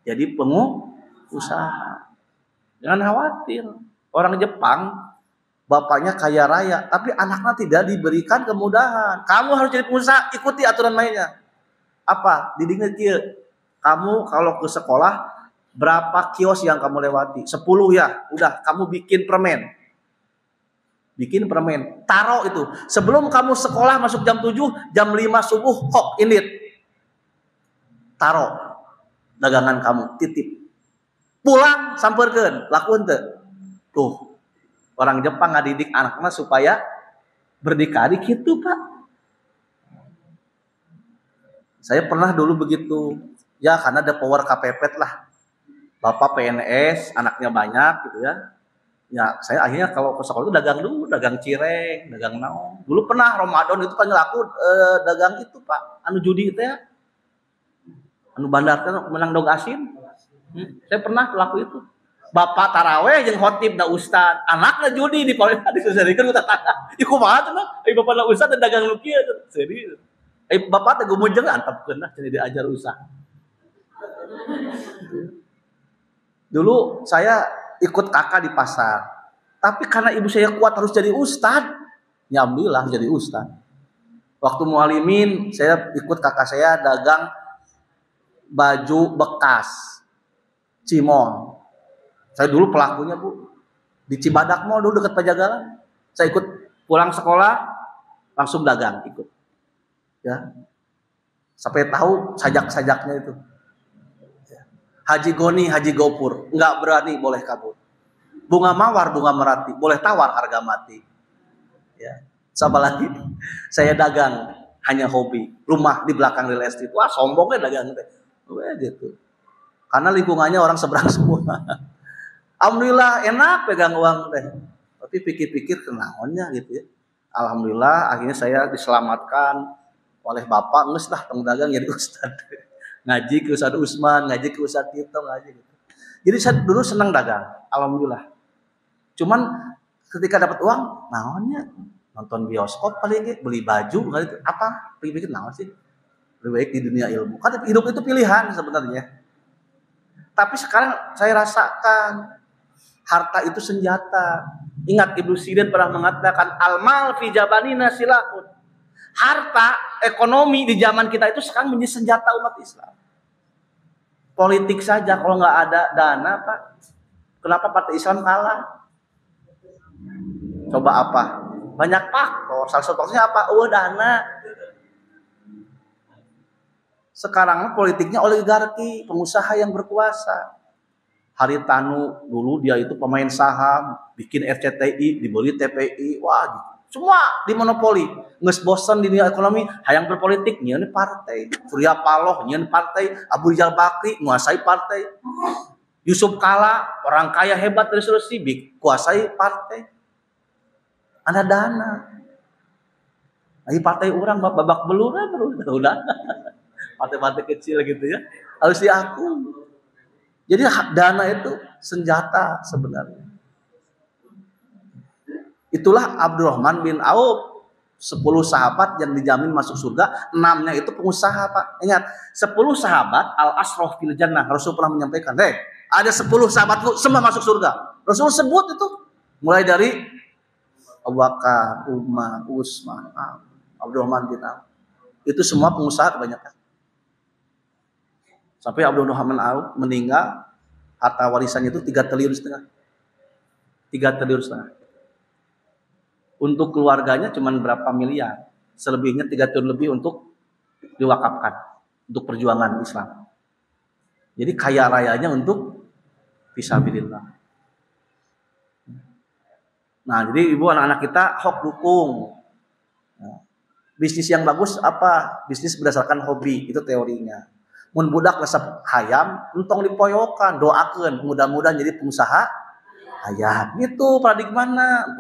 jadi pengusaha. Jangan khawatir. Orang Jepang bapaknya kaya raya, tapi anaknya tidak diberikan kemudahan. Kamu harus jadi pengusaha, ikuti aturan mainnya. Apa? Didingnya kieu. Kamu kalau ke sekolah berapa kios yang kamu lewati? 10 ya. Udah, kamu bikin permen. Bikin permen. Taruh itu. Sebelum kamu sekolah masuk jam 7, jam 5 subuh, hok, indit. Taruh dagangan kamu, titip. Pulang sampeurkeun, lakuin teu. Tuh. Orang Jepang ngadidik anaknya supaya berdikari gitu, Pak. Saya pernah dulu begitu. Ya, karena ada power kepepet lah. Bapak PNS, anaknya banyak gitu ya. Ya, saya akhirnya kalau ke sekolah itu dagang dulu, dagang cireng, dagang naon. Dulu pernah Ramadan itu panggil aku dagang itu, Pak. Anu judi itu ya. Anu bandar kan menang dog asin. Saya pernah pelaku itu. Bapak taraweh jeung khotib da ustad, anakna judi di paling disusarikeun ku tetangga. Iku kumaha cenah? Bapak da ustad dagang nu kieu. Serius. Bapak teh gumujeng antepkeun lah cenah diajar usaha. Dulu saya ikut kakak di pasar. Tapi karena ibu saya kuat harus jadi ustad. Ya alhamdulillah jadi ustad. Waktu mualimin saya ikut kakak saya dagang baju bekas. Cimol. Saya dulu pelakunya, Bu. Di Cibadak Mall dulu dekat Pajagalan. Saya ikut pulang sekolah langsung dagang ikut. Ya. Sampai tahu sajak-sajaknya itu. Haji Goni, Haji Gopur, enggak berani boleh kabur. Bunga Mawar, Bunga Merati, boleh tawar harga mati. Ya. Sama lagi, saya dagang hanya hobi. Rumah di belakang real estate. Wah, sombongnya dagang teh. Gitu. Karena lingkungannya orang seberang semua. Alhamdulillah enak pegang uang teh. Tapi pikir-pikir kenaonnya gitu ya. Alhamdulillah akhirnya saya diselamatkan oleh bapak. Nges lah tong dagang jadi ustad. Ngaji ke Ustaz Usman, ngaji ke Ustaz Tito, ngaji gitu. Jadi saya dulu senang dagang, alhamdulillah. Cuman ketika dapat uang, naonnya nonton bioskop paling gitu, beli baju, gitu. Apa? Pikir-pikir naon sih? Lebih baik di dunia ilmu. Kan hidup itu pilihan sebenarnya. Tapi sekarang saya rasakan harta itu senjata. Ingat Ibnu Sirin pernah mengatakan al-mal fi jabanina silahun. Harta, ekonomi di zaman kita itu sekarang menjadi senjata umat Islam. Politik saja kalau nggak ada dana, Pak. Kenapa Partai Islam kalah? Coba apa? Banyak faktor. Salah satu faktornya apa? Dana. Sekarang politiknya oligarki, pengusaha yang berkuasa. Haritanu dulu dia itu pemain saham, bikin RCTI, dibeli TPI, wah semua dimonopoli. Nges bosan di dunia ekonomi, hayang berpolitik, nyeun partai. Surya Paloh nyeun partai, Abu Rizal Bakri menguasai partai. Yusuf Kala, orang kaya hebat dari Sulawesi, kuasai partai. Ada dana. Lagi partai orang babak belur udah. Partai-partai kecil gitu ya. Harus diakui. Jadi dana itu senjata sebenarnya. Itulah Abdurrahman bin Auf, 10 sahabat yang dijamin masuk surga, 6-nya itu pengusaha, Pak. Ingat, 10 sahabat al-asraf fil jannah. Rasul pernah menyampaikan, ada 10 sahabatku semua masuk surga. Rasul sebut itu mulai dari Abu Bakar, Umar, Utsman, Abdurrahman bin Auf. Itu semua pengusaha kebanyakan. Sampai Abdurrahman bin Auf meninggal, harta warisannya itu 3,5 triliun. 3,5 triliun. Untuk keluarganya cuma berapa miliar. Selebihnya 3 triliun lebih untuk diwakafkan untuk perjuangan Islam. Jadi kaya rayanya untuk fisabilillah. Nah, jadi ibu anak-anak kita hok dukung. Bisnis yang bagus apa? Bisnis berdasarkan hobi, itu teorinya. Mun budak resep hayam, entong dipoyokan, doakeun mudah-mudahan jadi pengusaha hayam. Itu paradigmana.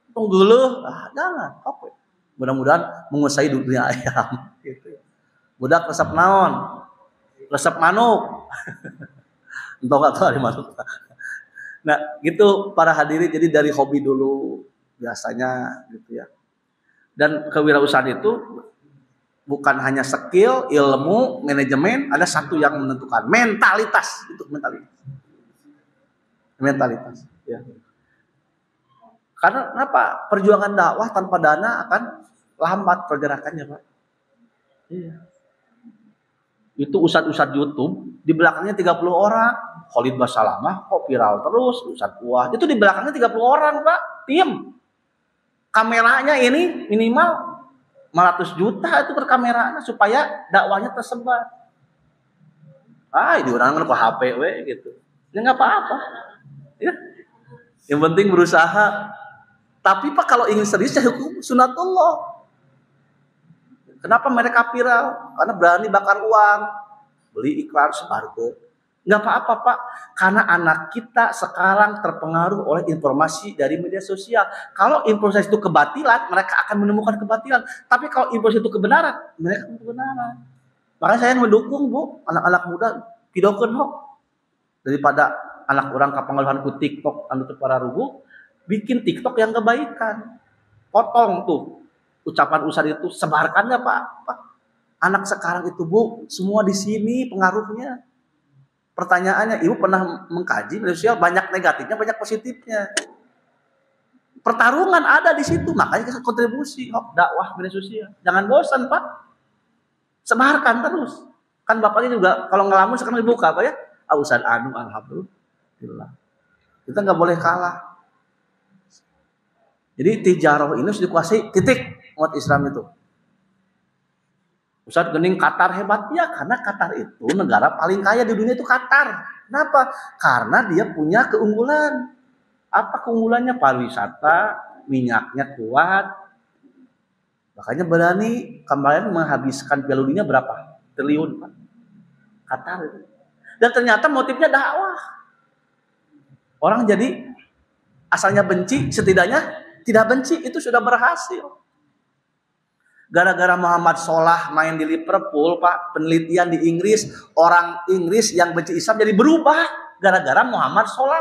Entong geuleuh, jangan. Oke. Mudah-mudahan menguasai dunia ayam. Gitu. Budak resep naon? Resep manuk. Entong gak tahu dari manuk. Nah, gitu para hadirin, jadi dari hobi dulu biasanya gitu ya. Dan kewirausahaan itu bukan hanya skill, ilmu, manajemen, ada satu yang menentukan, mentalitas. Itu mentalitas ya. Karena kenapa? Perjuangan dakwah tanpa dana akan lambat pergerakannya, Pak. Iya. Itu ustad-ustad YouTube, di belakangnya 30 orang. Khalid Basalamah kok viral terus, Ustaz Wah. Itu di belakangnya 30 orang, Pak. Tim. Kameranya ini minimal 500 juta itu per kameranya supaya dakwahnya tersebar. Di orang ke HP gitu. Ya enggak apa-apa. Ya. Yang penting berusaha. Tapi Pak kalau ingin serius ya hukum sunatullah. Kenapa mereka viral? Karena berani bakar uang, beli iklan, sebarkan. Nggak apa-apa Pak, karena anak kita sekarang terpengaruh oleh informasi dari media sosial. Kalau informasi itu kebatilan, mereka akan menemukan kebatilan. Tapi kalau informasi itu kebenaran, mereka akan kebenaran. Makanya saya mendukung Bu, anak-anak muda videokeun hok daripada anak orang kapangaluhan ku TikTok anu teu pararugu, bikin TikTok yang kebaikan. Potong tuh ucapan ustaz itu, sebarkannya Pak. Anak sekarang itu Bu, semua di sini pengaruhnya. Pertanyaannya, Ibu pernah mengkaji media sosial, banyak negatifnya, banyak positifnya. Pertarungan ada di situ, makanya kita kontribusi dakwah media sosial. Jangan bosan Pak, sebarkan terus. Kan bapaknya juga kalau ngelamun sekarang dibuka Pak ya, Ustaz Anu alhamdulillah. Kita nggak boleh kalah. Jadi tijarah ini harus dikuasai, titik. Umat Islam itu. Ustaz gening Qatar hebat ya, karena Qatar itu negara paling kaya di dunia itu Qatar. Kenapa? Karena dia punya keunggulan. Apa keunggulannya? Pariwisata, minyaknya kuat. Makanya berani kemarin menghabiskan Piala Dunia berapa? Triliun Pak. Qatar itu. Dan ternyata motifnya dakwah. Orang jadi asalnya benci, setidaknya tidak benci, itu sudah berhasil. Gara-gara Muhammad Salah main di Liverpool, Pak, penelitian di Inggris, orang Inggris yang benci Islam jadi berubah gara-gara Muhammad Salah.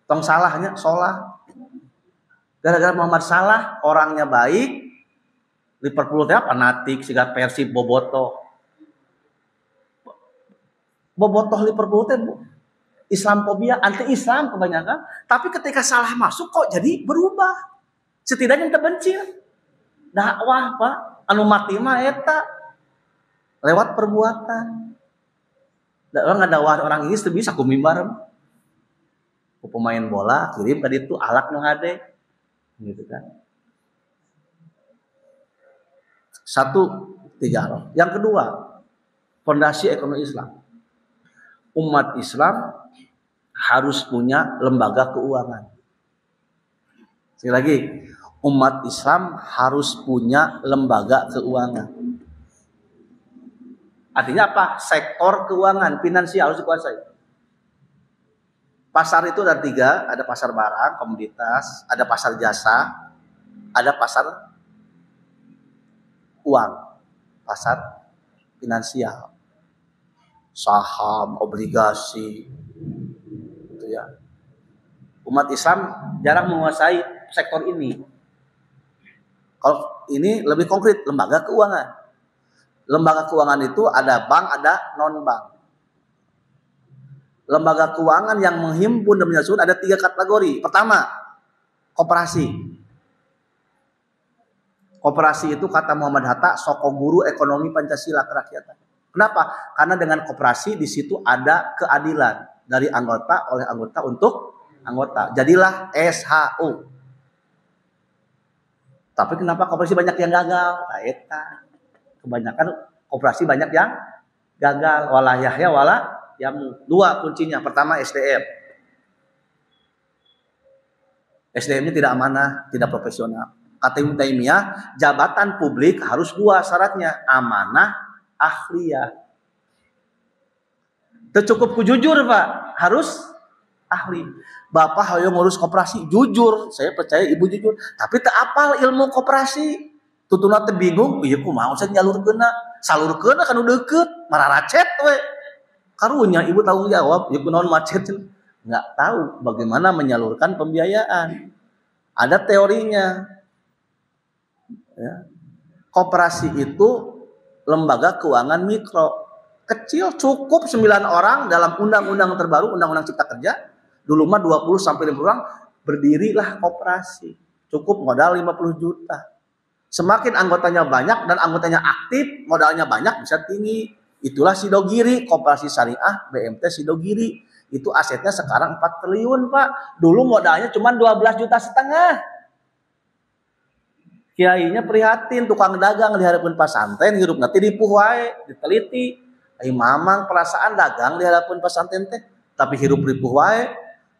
Tong salahnya Salah. Gara-gara Muhammad Salah, orangnya baik, Liverpool teh fanatik, siga Persib bobotoh. Bobotoh Liverpool teh Islamfobia, anti-Islam kebanyakan, tapi ketika Salah masuk kok jadi berubah. Setidaknya terbenci. Dakwah Pak, anu mati mah eta lewat perbuatan. Dakwah ngadakwah orang ini teu bisa ku mimbar. Ku pemain bola kirim ka ditu alak nu hade. Gitu kan. Satu, tijarah. Yang kedua, fondasi ekonomi Islam. Umat Islam harus punya lembaga keuangan. Sekali lagi, umat Islam harus punya lembaga keuangan. Artinya apa? Sektor keuangan, finansial harus dikuasai. Pasar itu ada 3, ada pasar barang, komoditas, ada pasar jasa, ada pasar uang, pasar finansial, saham, obligasi, gitu ya. Umat Islam jarang menguasai sektor ini. Kalau ini lebih konkret, lembaga keuangan. Lembaga keuangan itu ada bank, ada non-bank. Lembaga keuangan yang menghimpun dan menyusun ada 3 kategori. Pertama, koperasi. Koperasi itu kata Muhammad Hatta, soko guru ekonomi Pancasila kerakyatan. Kenapa? Karena dengan koperasi di situ ada keadilan dari anggota oleh anggota untuk anggota. Jadilah SHU. Tapi kenapa koperasi banyak yang gagal? Nah, eta. Kebanyakan koperasi banyak yang gagal. Wala yahya wala yamu. Dua kuncinya. Pertama SDM. SDM-nya tidak amanah, tidak profesional. Kata Ibnu Taimiyah, jabatan publik harus dua syaratnya, amanah, ahliyah. Teu cukup ku jujur, Pak, harus ahli. Bapak hayo ngurus koperasi, jujur, saya percaya ibu jujur, tapi teu apal ilmu koperasi. Tutuna teh bingung, ieu kumaha usah nyalurkeunna, salurkeunna kan udah deukeut, mararacet we. Karunya ibu tanggung jawab, ieu kunaon macet. Nggak tahu bagaimana menyalurkan pembiayaan. Ada teorinya. Ya. Koperasi itu lembaga keuangan mikro. Kecil, cukup 9 orang dalam undang-undang terbaru, undang-undang cipta kerja. Dulu mah 20 sampai 50 orang, berdirilah koperasi. Cukup modal 50 juta. Semakin anggotanya banyak dan anggotanya aktif, modalnya banyak bisa tinggi. Itulah Sidogiri, Koperasi Syariah BMT Sidogiri. Itu asetnya sekarang 4 triliun, Pak. Dulu modalnya cuma 12,5 juta. Kiainya prihatin, tukang dagang di hadapan pesantren, hirup nanti dipuh wae, diteliti. Ai mamang perasaan dagang di hadapan pesantren teh, tapi hirup ripuh wae,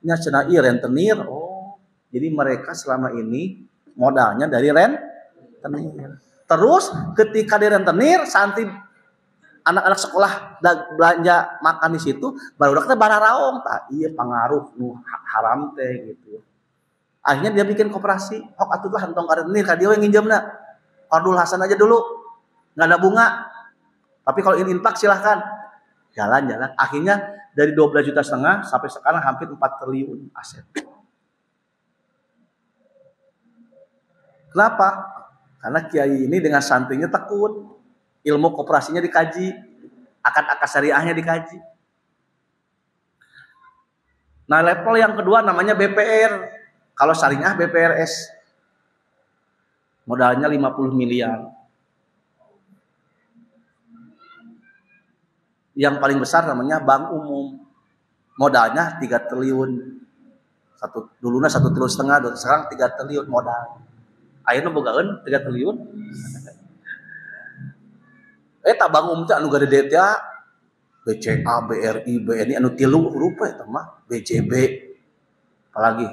nya cenah ieu rentenir. Oh, jadi mereka selama ini modalnya dari rentenir. Terus ketika di rentenir, santri anak-anak sekolah belanja makan di situ, baru udah bararaong, tak iya pengaruh nu haram teh gitu. Akhirnya dia bikin koperasi, hok atulah entong karenir ka dia we nginjemna. Ordul Hasan aja dulu, nggak ada bunga. Tapi kalau ini infak silahkan. Jalan-jalan. Akhirnya dari 12,5 juta sampai sekarang hampir 4 triliun aset. Kenapa? Karena kiai ini dengan santrinya tekun. Ilmu koperasinya dikaji, akad-akad syariahnya dikaji. Nah, level yang kedua namanya BPR. Kalau syariah BPRS. Modalnya 50 miliar. Yang paling besar namanya Bank Umum. Modalnya 3 triliun. Dulunya 1,5 triliun, sekarang 3 triliun modal. Ayeuna bogaeun 3 triliun. Bank Umum teh anu gede teh BCA, BRI, BNI anu 3 rupa eta mah, BJB apalagi.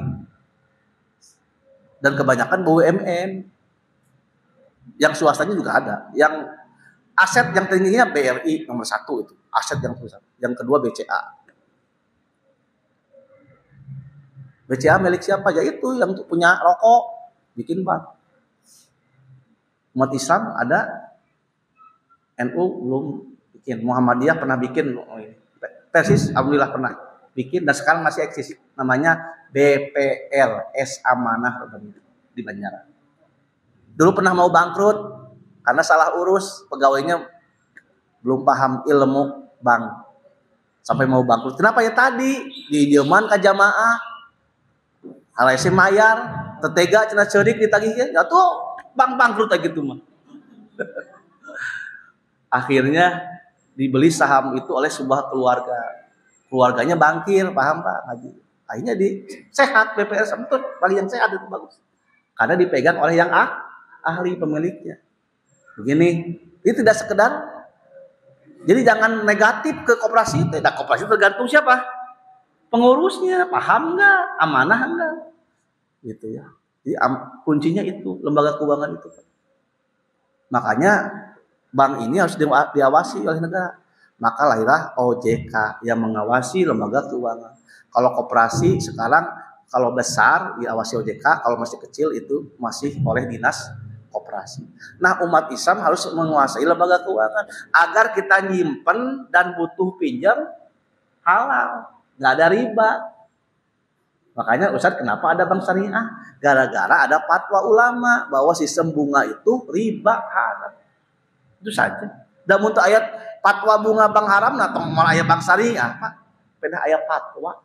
Dan kebanyakan BUMN. Yang swastanya juga ada. Yang aset yang tingginya BRI nomor 1 itu, aset yang terbesar. Yang kedua BCA. BCA milik siapa? Ya itu yang punya rokok, bikin bank. Umat Islam ada, NU belum bikin, Muhammadiyah pernah bikin, Persis alhamdulillah pernah bikin dan sekarang masih eksis. Namanya BPLS Amanah di Banjaran. Dulu pernah mau bangkrut karena salah urus, pegawainya belum paham ilmu bank sampai mau bangkrut. Kenapa ya tadi di zaman ka jamaah halese mayar tetega cenah ceurik ditagihkeun, ya tuh bank bangkrut gitu mah. Akhirnya dibeli saham itu oleh sebuah keluarga. Keluarganya bankir, paham Pak? Ngaji. Akhirnya sehat BPR betul, bagi yang sehat itu bagus. Karena dipegang oleh yang ahli pemiliknya. Begini, ini tidak sekedar. Jadi jangan negatif ke koperasi. Tidak, koperasi tergantung siapa? Pengurusnya, paham nggak? Amanah nggak? Gitu ya. Jadi kuncinya itu, lembaga keuangan itu. Makanya bank ini harus diawasi oleh negara. Maka lahirlah OJK yang mengawasi lembaga keuangan. Kalau koperasi sekarang kalau besar diawasi OJK, kalau masih kecil itu masih oleh dinas koperasi. Nah, umat Islam harus menguasai lembaga keuangan agar kita nyimpen dan butuh pinjam halal, nggak ada riba. Makanya Ustadz, kenapa ada bank syariah? Gara-gara ada fatwa ulama bahwa sistem bunga itu riba haram. Itu saja. Dan untuk ayat fatwa bunga bank haram atau malah ayat bank syariah, Pak. Pada ayat fatwa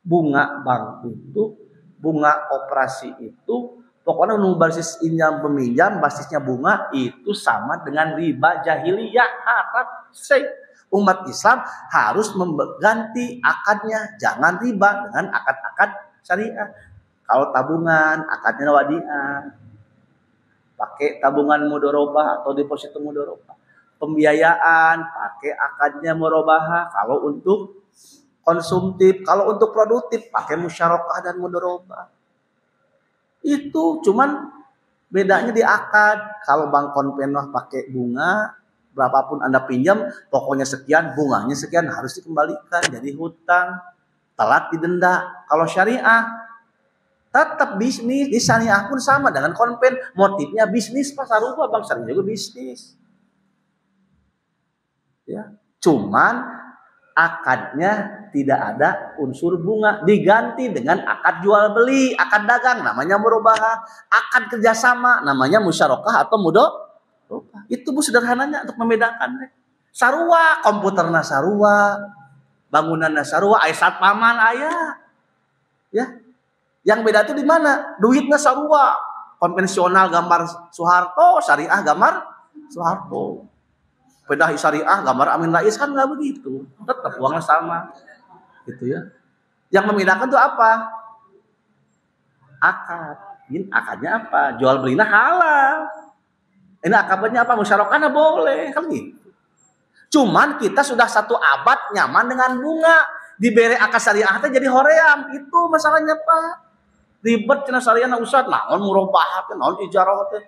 bunga bank itu, bunga operasi itu, pokoknya basis pinjam peminjam, basisnya bunga itu sama dengan riba jahiliyah haram. Umat Islam harus mengganti akadnya, jangan riba dengan akad-akad syariah. Kalau tabungan, akadnya wadiah. Pakai tabungan mudharabah atau deposito mudharabah. Pembiayaan, pakai akadnya murabahah. Kalau untuk konsumtif, kalau untuk produktif, pakai musyarakah dan mudharabah. Itu cuman bedanya di akad. Kalau bank konvensional pakai bunga, berapapun Anda pinjam, pokoknya sekian, bunganya sekian, harus dikembalikan. Jadi hutang, telat didenda. Kalau syariah, tetap bisnis. Di syariah pun sama dengan konven. Motifnya bisnis, pasar ubah, bank syariah juga bisnis. Ya, cuman akadnya tidak ada unsur bunga, diganti dengan akad jual beli, akad dagang namanya murabahah, akad kerjasama namanya musyarakah atau mudharabah. Itu Bu sederhananya untuk membedakan. Sarua, komputerna sarua, bangunanna sarua, aya satpaman aya. Ya. Yang beda itu di mana? Duitnya sarua, konvensional gambar Soeharto, syariah gambar Soeharto. Pedah syariah gambar Amin Rais kan nggak begitu, tetap uangnya sama, gitu ya. Yang membedakan itu apa? Akad. Ini akadnya apa? Jual belinya halal. Ini akadnya apa? Musyarakahnya boleh, kan gitu. Cuman kita sudah 1 abad nyaman dengan bunga, diberi akad syariah teh jadi hoream, itu masalahnya Pak. Ribet cenah syariah na ustad, naon murabahah teh, naon ijarah teh.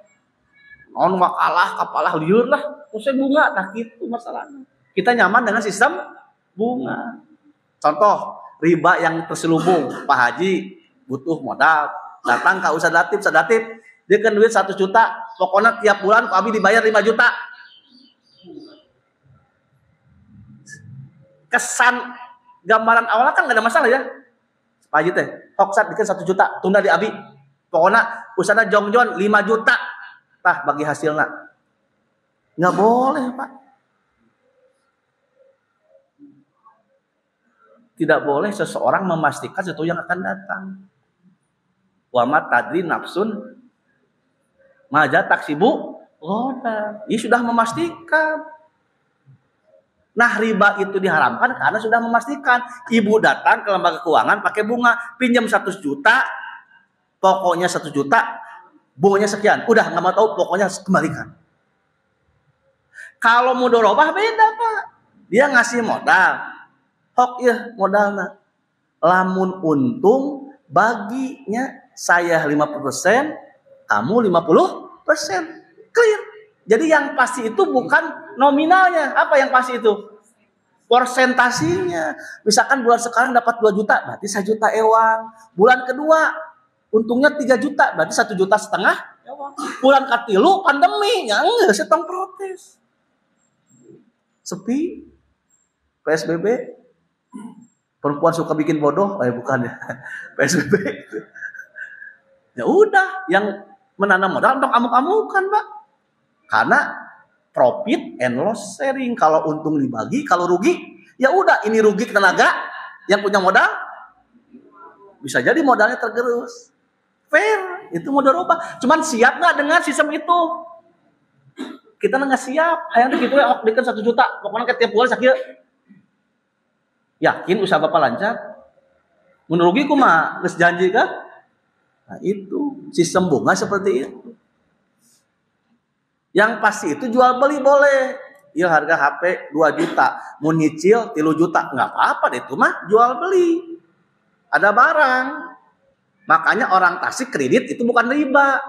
Naon makalah, kapalah liur lah, usai bunga, nah gitu masalahnya. Kita nyaman dengan sistem bunga. Contoh, riba yang terselubung, Pak Haji butuh modal, datang ke Ustad Latif, dia kan duit 1 juta, pokoknya tiap bulan Pak Abi dibayar 5 juta. Kesan gambaran awalnya kan gak ada masalah ya. Pak Haji teh, toksat bikin 1 juta, tunda di Abi. Pokoknya Ustadnya jongjon 5 juta. Tah bagi hasilnya. Nggak boleh Pak. Tidak boleh seseorang memastikan sesuatu yang akan datang. Wa ma tadri nafsun maja taksibu ghadan. Ini sudah memastikan. Nah riba itu diharamkan karena sudah memastikan. Ibu datang ke lembaga keuangan pakai bunga, pinjam 1 juta, pokoknya 1 juta, bunganya sekian. Udah nggak mau tahu, pokoknya kembalikan. Kalau mudharabah beda Pak. Dia ngasih modal. Hok ya modalnya. Lamun untung baginya saya 50%, kamu 50%. Clear. Jadi yang pasti itu bukan nominalnya. Apa yang pasti itu? Persentasinya. Misalkan bulan sekarang dapat 2 juta, berarti 1 juta ewang. Bulan kedua untungnya 3 juta, berarti 1,5 juta ewang. Bulan katilu pandemi, ya enggak setong protes. Sepi, PSBB, perempuan suka bikin bodoh, bukan ya, PSBB. Ya udah, yang menanam modal untuk amuk-amukan Pak. Karena profit and loss sharing. Kalau untung dibagi, kalau rugi, ya udah ini rugi tenaga yang punya modal. Bisa jadi modalnya tergerus. Fair, itu mudharabah. Cuman siap nggak dengan sistem itu? Kita nggak siap. Hayang gitu ya, bikin 1 juta. Pokoknya tiap bulan sakit. Yakin usaha Bapak lancar? Mun rugi kumaha? Geus janji kan? Nah itu sistem bunga seperti itu. Yang pasti itu jual beli boleh. Ya harga HP 2 juta, mau nyicil 3 juta, nggak apa-apa deh itu mah jual beli. Ada barang. Makanya orang tasik kredit itu bukan riba.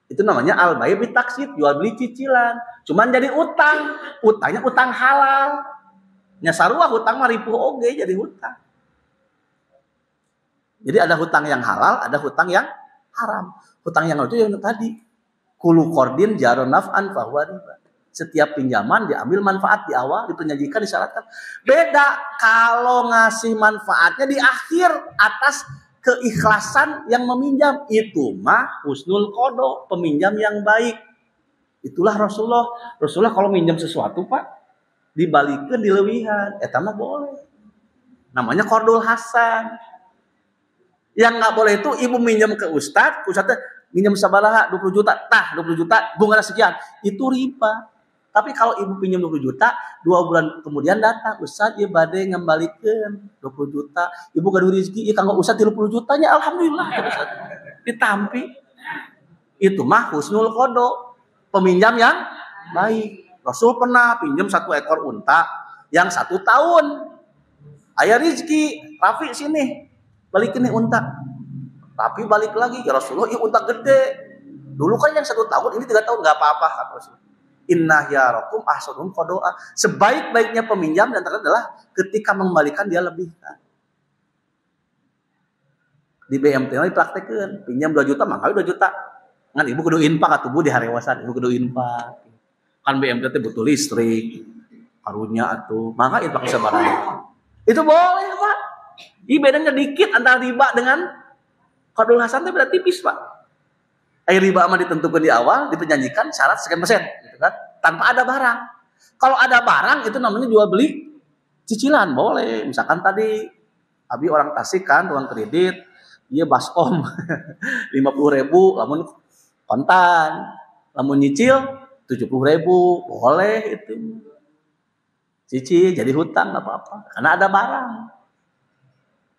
Itu namanya al-bai' bitaksid, jual beli cicilan. Cuman jadi utang. Utangnya utang halal. Nya sarua hutang mah ripuh oge jadi hutang. Jadi ada hutang yang halal, ada hutang yang haram. Hutang yang itu yang tadi. Kulu qardin jarun naf'an fahuwa riba. Setiap pinjaman diambil manfaat di awal, dipenyajikan, disyaratkan. Beda kalau ngasih manfaatnya di akhir atas keikhlasan yang meminjam. Itu mah husnul qada, peminjam yang baik. Itulah Rasulullah. Rasulullah kalau minjam sesuatu Pak, dibalikin dilewihan. Eta mah boleh. Namanya qardul hasan. Yang nggak boleh itu ibu minjam ke ustadz minjam sabaraha 20 juta, tah 20 juta, bunga sekian. Itu riba. Tapi kalau ibu pinjam 20 juta, 2 bulan kemudian datang, Ustaz ieu bade ngembalikan 20 juta. Ibu gaduh rezeki, ieu kanggo Ustaz 30 jutanya, alhamdulillah. Ditampi. Itu mah husnul qada, peminjam yang baik. Rasul pernah pinjam 1 ekor unta yang 1 tahun. Aya rezeki, Rafi sini, balikin nih unta. Rafi balik lagi, ya Rasulullah, ieu unta gede. Dulu kan yang 1 tahun, ini 3 tahun, nggak apa-apa kata Rasul. Inna yarakum ahsanum qadaa. Sebaik-baiknya peminjam dan adalah ketika mengembalikan dia lebih. Di BMT dipraktekeun, pinjam 2 juta, mangkawi 2 juta. Ngan ibu kudu infak atuh Bu di harewasan, ibu kudu infak. Kan BMT teh butuh listrik, karunya atuh, maka infak sabaraha. Itu boleh, Pak. Ini bedanya dikit antara riba dengan qardul hasan teh beda tipis, Pak. Air riba mah ditentukan di awal, diperjanjikan syarat sekian persen, gitu kan? Tanpa ada barang. Kalau ada barang itu namanya jual beli cicilan, boleh. Misalkan tadi abi orang Tasik kan, tukang kredit, dia baskom 50.000, lamun kontan, lamun nyicil 70.000, boleh itu. Cicil jadi hutang nggak apa-apa, karena ada barang.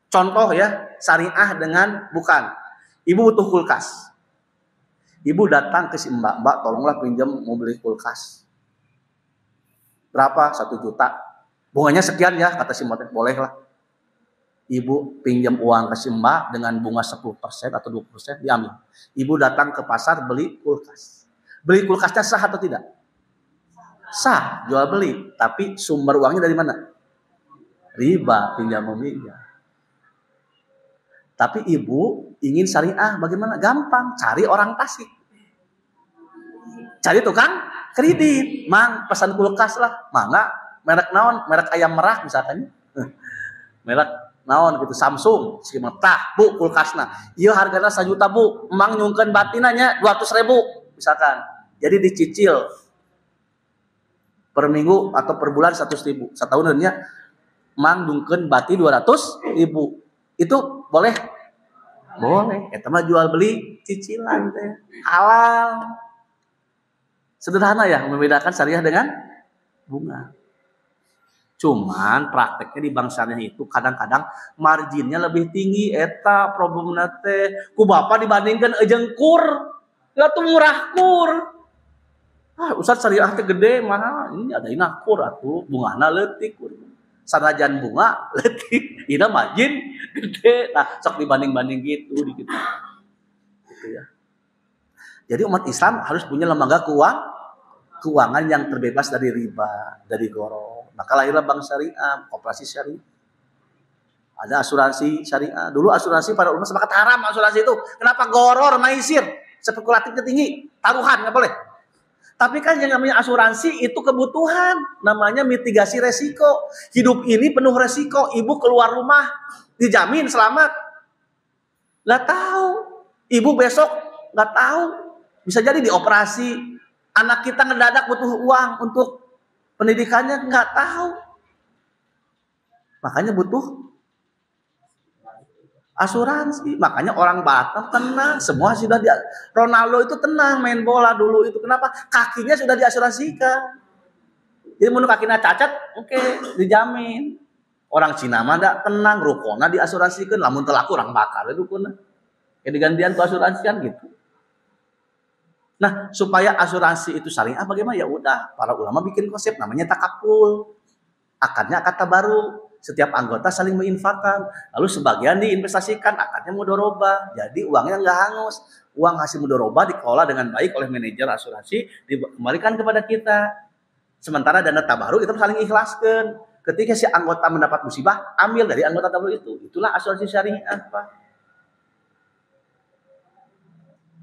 Contoh ya, syariah dengan bukan. Ibu butuh kulkas. Ibu datang ke si mbak, tolonglah pinjam mau beli kulkas. Berapa? 1 juta. Bunganya sekian ya, kata si mbak, boleh lah. Ibu pinjam uang ke si mbak dengan bunga 10% atau 20% diambil. Ibu datang ke pasar beli kulkas. Beli kulkasnya sah atau tidak? Sah, jual beli. Tapi sumber uangnya dari mana? Riba, pinjam meminjam. Tapi ibu ingin syariah, bagaimana? Gampang, cari orang Tasik. Cari tukang kredit, mang pesan kulkas lah, mangga merek naon, merek ayam merah misalkan, merek naon gitu, Samsung, si metah Bu kulkasna, iya harganya 1 juta Bu, mang nyungkeun batinanya 200.000 misalkan, jadi dicicil per minggu atau per bulan 100.000, setahunnya mang nyungkeun bati 200.000, itu boleh? Boleh, eta mah jual beli cicilan teh, halal. Sederhana ya, membedakan syariah dengan bunga. Cuman prakteknya di bank syariah itu kadang-kadang marginnya lebih tinggi. Eta problemna teh ku bapak dibandingkan jeung kur. Lah tuh murah kur. Ustaz syariah teh gede mana? Ini ada inah kur atuh, bungana leutik kur. Sanajan bunga leutik, ina margin gede. Nah, sok dibanding-banding gitu di kita. Gitu ya. Jadi umat Islam harus punya lembaga keuangan yang terbebas dari riba, dari goro. Maka lahirlah bank syariah, koperasi syariah. Ada asuransi syariah. Dulu asuransi pada ulama sepakat haram asuransi itu. Kenapa? Goror, maisir, spekulatifnya tinggi, taruhan nggak boleh. Tapi kan yang namanya asuransi itu kebutuhan, namanya mitigasi resiko. Hidup ini penuh resiko. Ibu keluar rumah dijamin selamat. Nggak tahu. Ibu besok nggak tahu. Bisa jadi dioperasi, anak kita ngedadak butuh uang untuk pendidikannya, nggak tahu. Makanya butuh asuransi. Makanya orang Batam tenang, semua sudah Ronaldo itu tenang main bola dulu itu. Kenapa? Kakinya sudah diasuransikan. Jadi menurut kakinya cacat, oke, dijamin. Orang Cina mah nggak tenang, rukona diasuransikan. Lamun telaku orang bakar itu kuna. Kayak digantian ke asuransi kan gitu. Nah, supaya asuransi itu syariah bagaimana? Ya udah, para ulama bikin konsep namanya takaful. Akadnya akad tabaru. Setiap anggota saling menginfakkan. Lalu sebagian diinvestasikan, akadnya mudharabah. Jadi uangnya nggak hangus. Uang hasil mudharabah dikelola dengan baik oleh manajer asuransi, dikembalikan kepada kita. Sementara dana tabaru kita saling ikhlaskan. Ketika si anggota mendapat musibah, ambil dari anggota tabaru itu. Itulah asuransi syariah, Pak.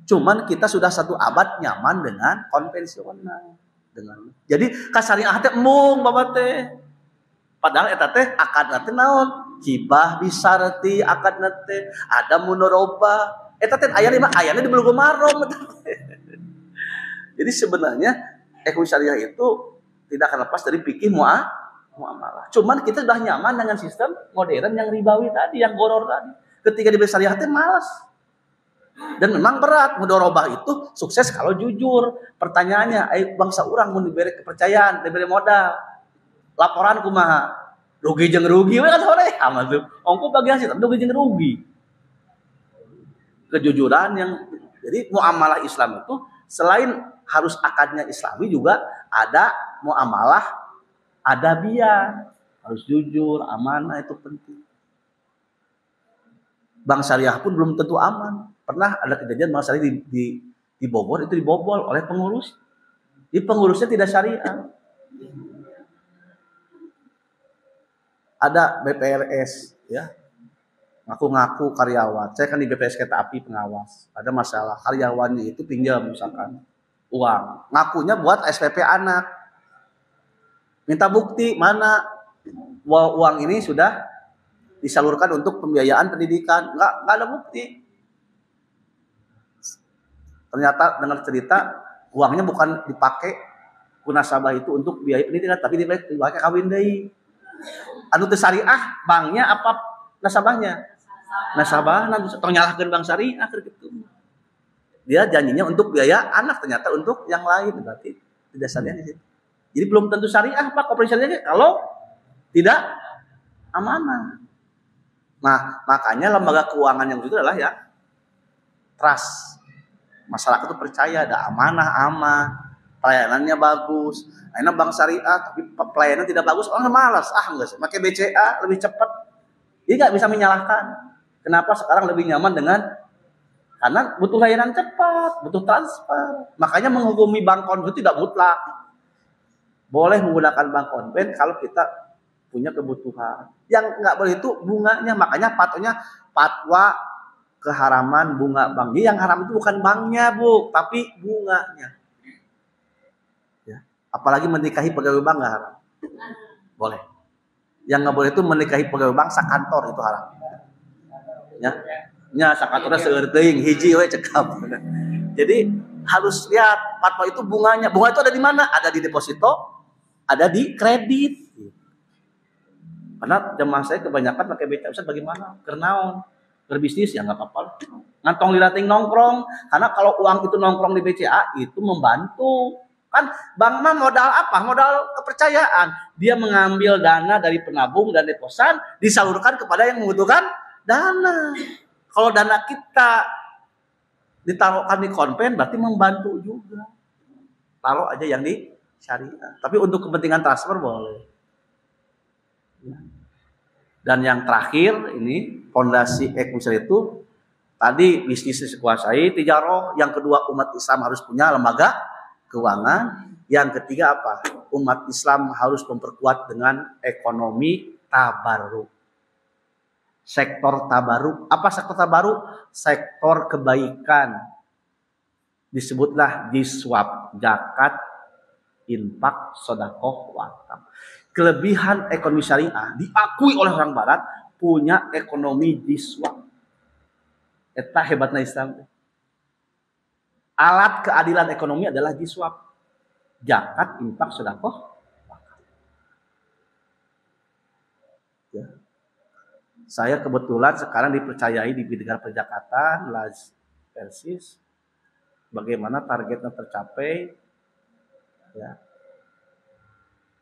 Cuman kita sudah 1 abad nyaman dengan konvensional. Jadi kasariah teh embung bapak teh. Padahal eta teh akadna teh naon? Hibah bisarti akadna teh ada mudharabah. Eta teh ayana di Bulughul Maram. Jadi sebenarnya ekonomi syariah itu tidak akan lepas dari fikih muamalah. Cuman kita sudah nyaman dengan sistem modern yang ribawi tadi, yang goror tadi. Ketika dibeli syariah teh malas. Dan memang berat mudorobah itu sukses kalau jujur. Pertanyaannya, bangsa orang mau diberi kepercayaan, diberi modal, laporan kumaha, rugi jeung rugi, kan sore amat tuh. Ongko bagi hasil, tapi rugi jeung rugi. Kejujuran yang jadi muamalah Islam itu selain harus akadnya Islami juga ada muamalah adabiah, harus jujur, amanah itu penting. Bank syariah pun belum tentu aman. Pernah ada kejadian bank syariah di Bogor itu dibobol oleh pengurus. Di pengurusnya tidak syariah. Ada BPRS ya. Ngaku-ngaku karyawan. Saya kan di BPS Kereta Api pengawas. Ada masalah karyawannya itu pinjam misalkan uang. Ngakunya buat SPP anak. Minta bukti mana uang ini sudah disalurkan untuk pembiayaan pendidikan. Nggak ada bukti. Ternyata dengar cerita uangnya bukan dipakai nasabah itu untuk biaya pendidikan, tapi dipakai kawin deui. Anu teu syariah banknya apa nasabahnya? Nasabah tong nyalahkeun bank syariah gitu. Dia janjinya untuk biaya anak, ternyata untuk yang lain, berarti tidak syariah di situ. Jadi belum tentu syariah Pak, koperasi syariah kalau tidak amanah. Nah, makanya lembaga keuangan yang itu adalah ya trust. Masyarakat itu percaya ada amanah, pelayanannya bagus. Nah, bank syariah tapi pelayanan tidak bagus, orang malas. Enggak sih, pakai BCA lebih cepat. Dia nggak bisa menyalahkan. Kenapa sekarang lebih nyaman karena butuh layanan cepat, butuh transfer. Makanya menghukumi bank konven itu tidak mutlak. Boleh menggunakan bank konven kalau kita punya kebutuhan. Yang nggak boleh itu bunganya. Makanya fatwa keharaman bunga bank. Yang haram itu bukan banknya, Bu, tapi bunganya. Ya. Apalagi menikahi pegawai bank nggak haram. Boleh. Yang nggak boleh itu menikahi pegawai bank sakantor, itu haram. Ya, sakantornya seueur teuing hiji we cekap. Jadi harus lihat fatwa itu bunganya. Bunga itu ada di mana? Ada di deposito, ada di kredit. Karena jemaah saya kebanyakan pakai BCA, Ustaz bagaimana? Kernaon? Berbisnis ya nggak apa-apa. Ngantong di rating nongkrong. Karena kalau uang itu nongkrong di BCA itu membantu. Kan bank mah modal apa? Modal kepercayaan. Dia mengambil dana dari penabung dan deposan disalurkan kepada yang membutuhkan dana. Kalau dana kita ditaruhkan di konven berarti membantu juga. Taruh aja yang di syariah. Tapi untuk kepentingan transfer boleh. Dan yang terakhir ini fondasi Ekumsel itu tadi bisnis dikuasai, tijaroh. Yang kedua umat Islam harus punya lembaga keuangan. Yang ketiga apa? Umat Islam harus memperkuat dengan ekonomi tabarruk. Sektor tabarruk. Apa sektor tabarruk? Sektor kebaikan. Disebutlah jiswab, zakat, infak, sedekah, wakaf. Kelebihan ekonomi syariah diakui oleh orang barat punya ekonomi jiswab. Eta hebatna Islam. Alat keadilan ekonomi adalah jiswab. Zakat, infak, sedekah, wakaf. Ya. Saya kebetulan sekarang dipercayai di bidang perjakatan, Laz Persis. Bagaimana targetnya tercapai, ya.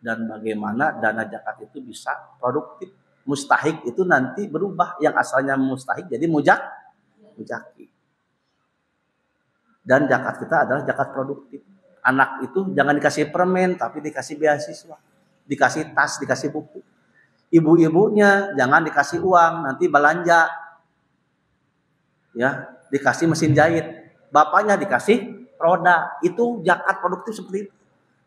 Dan bagaimana dana zakat itu bisa produktif. Mustahik itu nanti berubah, yang asalnya mustahik jadi mujaki. Dan zakat kita adalah zakat produktif. Anak itu jangan dikasih permen, tapi dikasih beasiswa, dikasih tas, dikasih buku. Ibu-ibunya jangan dikasih uang, nanti belanja, ya, dikasih mesin jahit. Bapaknya dikasih roda, itu zakat produktif seperti itu.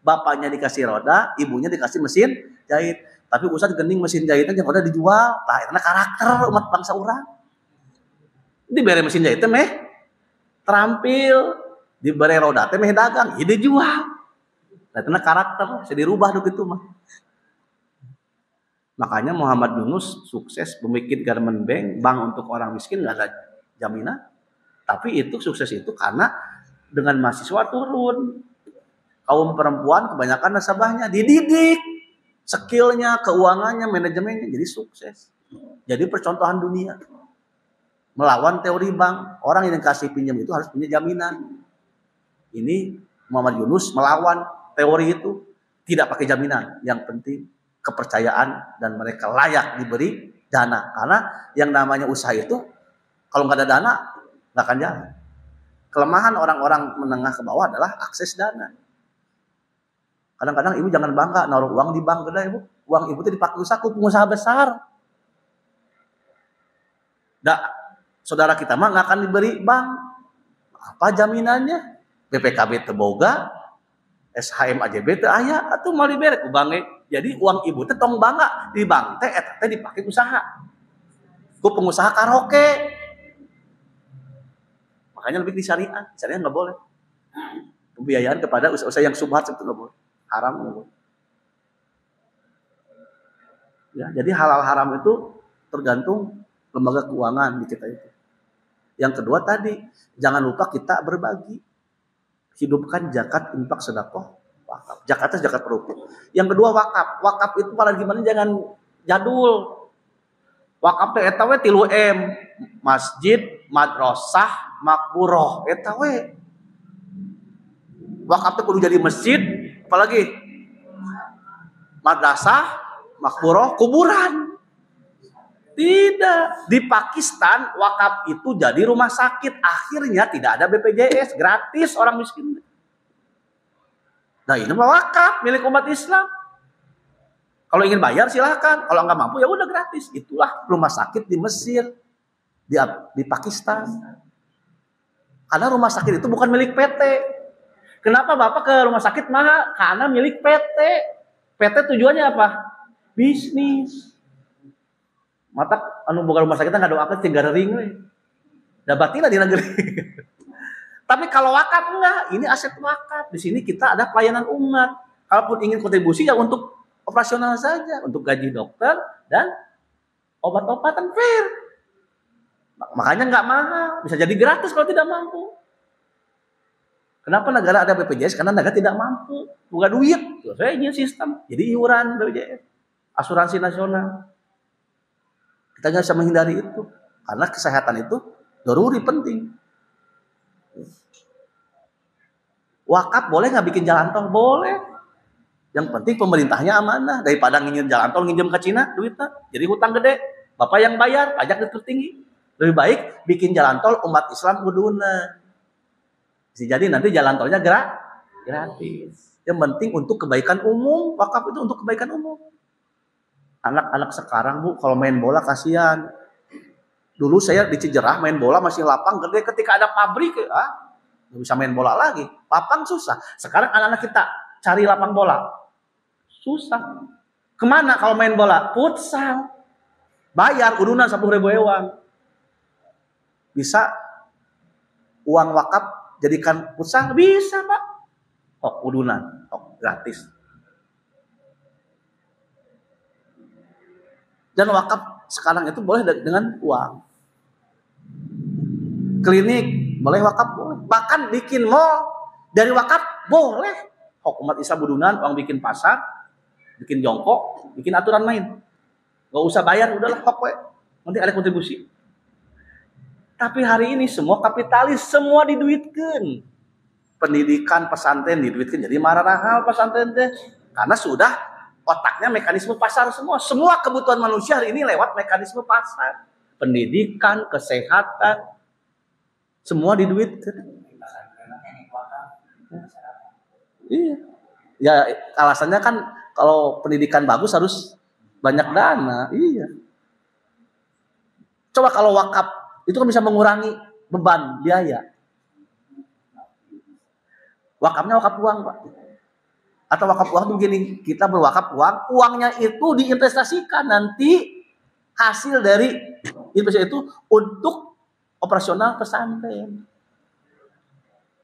Bapaknya dikasih roda, ibunya dikasih mesin jahit. Tapi usah gening mesin jahitnya yang udah dijual. Nah, karena karakter umat bangsa orang. Diberi mesin jahitnya meh terampil, diberi roda teh meh dagang, ide jual. Nah, karena karakter, saya dirubah begitu mah. Makanya Muhammad Yunus sukses membuat garment bank untuk orang miskin, nggak ada jaminan. Tapi itu sukses itu karena dengan mahasiswa turun. Kaum perempuan kebanyakan nasabahnya dididik, skillnya, keuangannya, manajemennya, jadi sukses. Jadi percontohan dunia. melawan teori bank. Orang yang kasih pinjam itu harus punya jaminan. Ini Muhammad Yunus melawan teori itu, tidak pakai jaminan. Yang penting kepercayaan dan mereka layak diberi dana. Karena yang namanya usaha itu kalau nggak ada dana nggak akan jalan. Kelemahan orang-orang menengah ke bawah adalah akses dana. Kadang-kadang ibu jangan bangga naruh uang di bank gede, ibu. Uang ibu itu dipakai usaha, pengusaha besar. Saudara kita mah nggak akan diberi bank. Apa jaminannya? BPKB teboga, SHM AJB teu aya, atuh mau dibere ku bank. Jadi uang ibu teh tong bangga di bank teh eta teh dipake usaha. Ku pengusaha karaoke. Makanya lebih di syariah. Syariah nggak boleh. Pembiayaan kepada usaha-usaha yang subhat itu nggak boleh. Haram nggak boleh. Ya, jadi halal haram itu tergantung lembaga keuangan di kita itu. Yang kedua tadi, jangan lupa kita berbagi. Hidupkan zakat, infak, sedekah, wakaf. Zakat itu zakat rukun. Yang kedua wakaf. Wakaf itu pada gimana jangan jadul. Wakaf teh eta we 3M. Masjid, madrasah, makburoh. Eta we. Wakaf teh kudu jadi masjid, apalagi madrasah, makburoh, kuburan. Tidak. Di Pakistan wakaf itu jadi rumah sakit. Akhirnya tidak ada BPJS, gratis orang miskin. Nah ini mah wakaf milik umat Islam. Kalau ingin bayar silahkan. Kalau nggak mampu ya udah gratis. Itulah rumah sakit di Mesir, di Pakistan. Karena rumah sakit itu bukan milik PT. Kenapa Bapak ke rumah sakit mahal? Karena milik PT. PT tujuannya apa? Bisnis. Mata anu boga rumah sakit nggak doakeun tinggal ring we. Da batilah di negeri. Tapi kalau wakaf enggak, ini aset wakaf. Di sini kita ada pelayanan umat. Kalaupun ingin kontribusi ya untuk operasional saja, untuk gaji dokter dan obat-obatan fair. Makanya nggak mahal, bisa jadi gratis kalau tidak mampu. Kenapa negara ada BPJS? Karena negara tidak mampu, bukan duit. Saya ingin sistem, jadi iuran BPJS, asuransi nasional. Kita nggak bisa menghindari itu, karena kesehatan itu daruri penting. Wakaf boleh nggak bikin jalan tol? Boleh. Yang penting pemerintahnya amanah. Daripada nginjem jalan tol, nginjem ke Cina duitnya, jadi hutang gede. Bapak yang bayar, pajak itu tinggi. Lebih baik bikin jalan tol umat Islam kuduna. Bisa jadi nanti jalan tolnya gratis. Yang penting untuk kebaikan umum. Wakaf itu untuk kebaikan umum. Anak-anak sekarang Bu, kalau main bola kasihan. Dulu saya di Cijerah main bola masih lapang gede, ketika ada pabrik nggak bisa main bola lagi. Lapang susah. Sekarang anak-anak kita cari lapang bola susah. Kemana kalau main bola? Futsal. Bayar udunan 10.000 ewang. Bisa uang wakaf jadikan futsal? Bisa Pak. Udunan, gratis. Dan wakaf sekarang itu boleh dengan uang. Klinik boleh wakaf, boleh. Bahkan bikin mall dari wakaf boleh. Umat Islam budunan, uang bikin pasar, bikin jongkok, bikin aturan main. Gak usah bayar, udahlah pokoknya. Nanti ada kontribusi. Tapi hari ini semua kapitalis, semua diduitkan. Pendidikan pesantren diduitkan. Jadi marah hal pesantren deh. Karena sudah otaknya mekanisme pasar semua. Semua kebutuhan manusia hari ini lewat mekanisme pasar. Pendidikan, kesehatan, semua diduitkan. Iya. Ya alasannya kan kalau pendidikan bagus harus banyak dana. Iya. Coba kalau wakaf itu kan bisa mengurangi beban biaya. Wakafnya wakaf uang, Pak. Atau wakaf uang itu begini, kita berwakaf uang, uangnya itu diinvestasikan, nanti hasil dari investasi itu untuk operasional pesantren.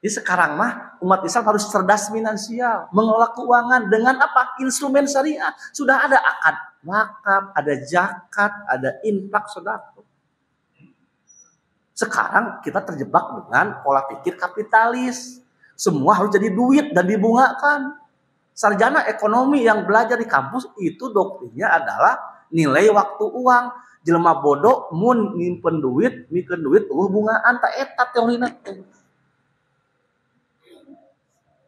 Jadi sekarang mah umat Islam harus cerdas finansial, mengelola keuangan dengan apa? Instrumen syariah. Sudah ada akad wakaf, ada zakat, ada infak, sedekah. Sekarang kita terjebak dengan pola pikir kapitalis. Semua harus jadi duit dan dibungakan. Sarjana ekonomi yang belajar di kampus itu doktrinnya adalah nilai waktu uang. Jelema bodoh mun nyimpen duit, mikeun duit bungaan tak eta teorina.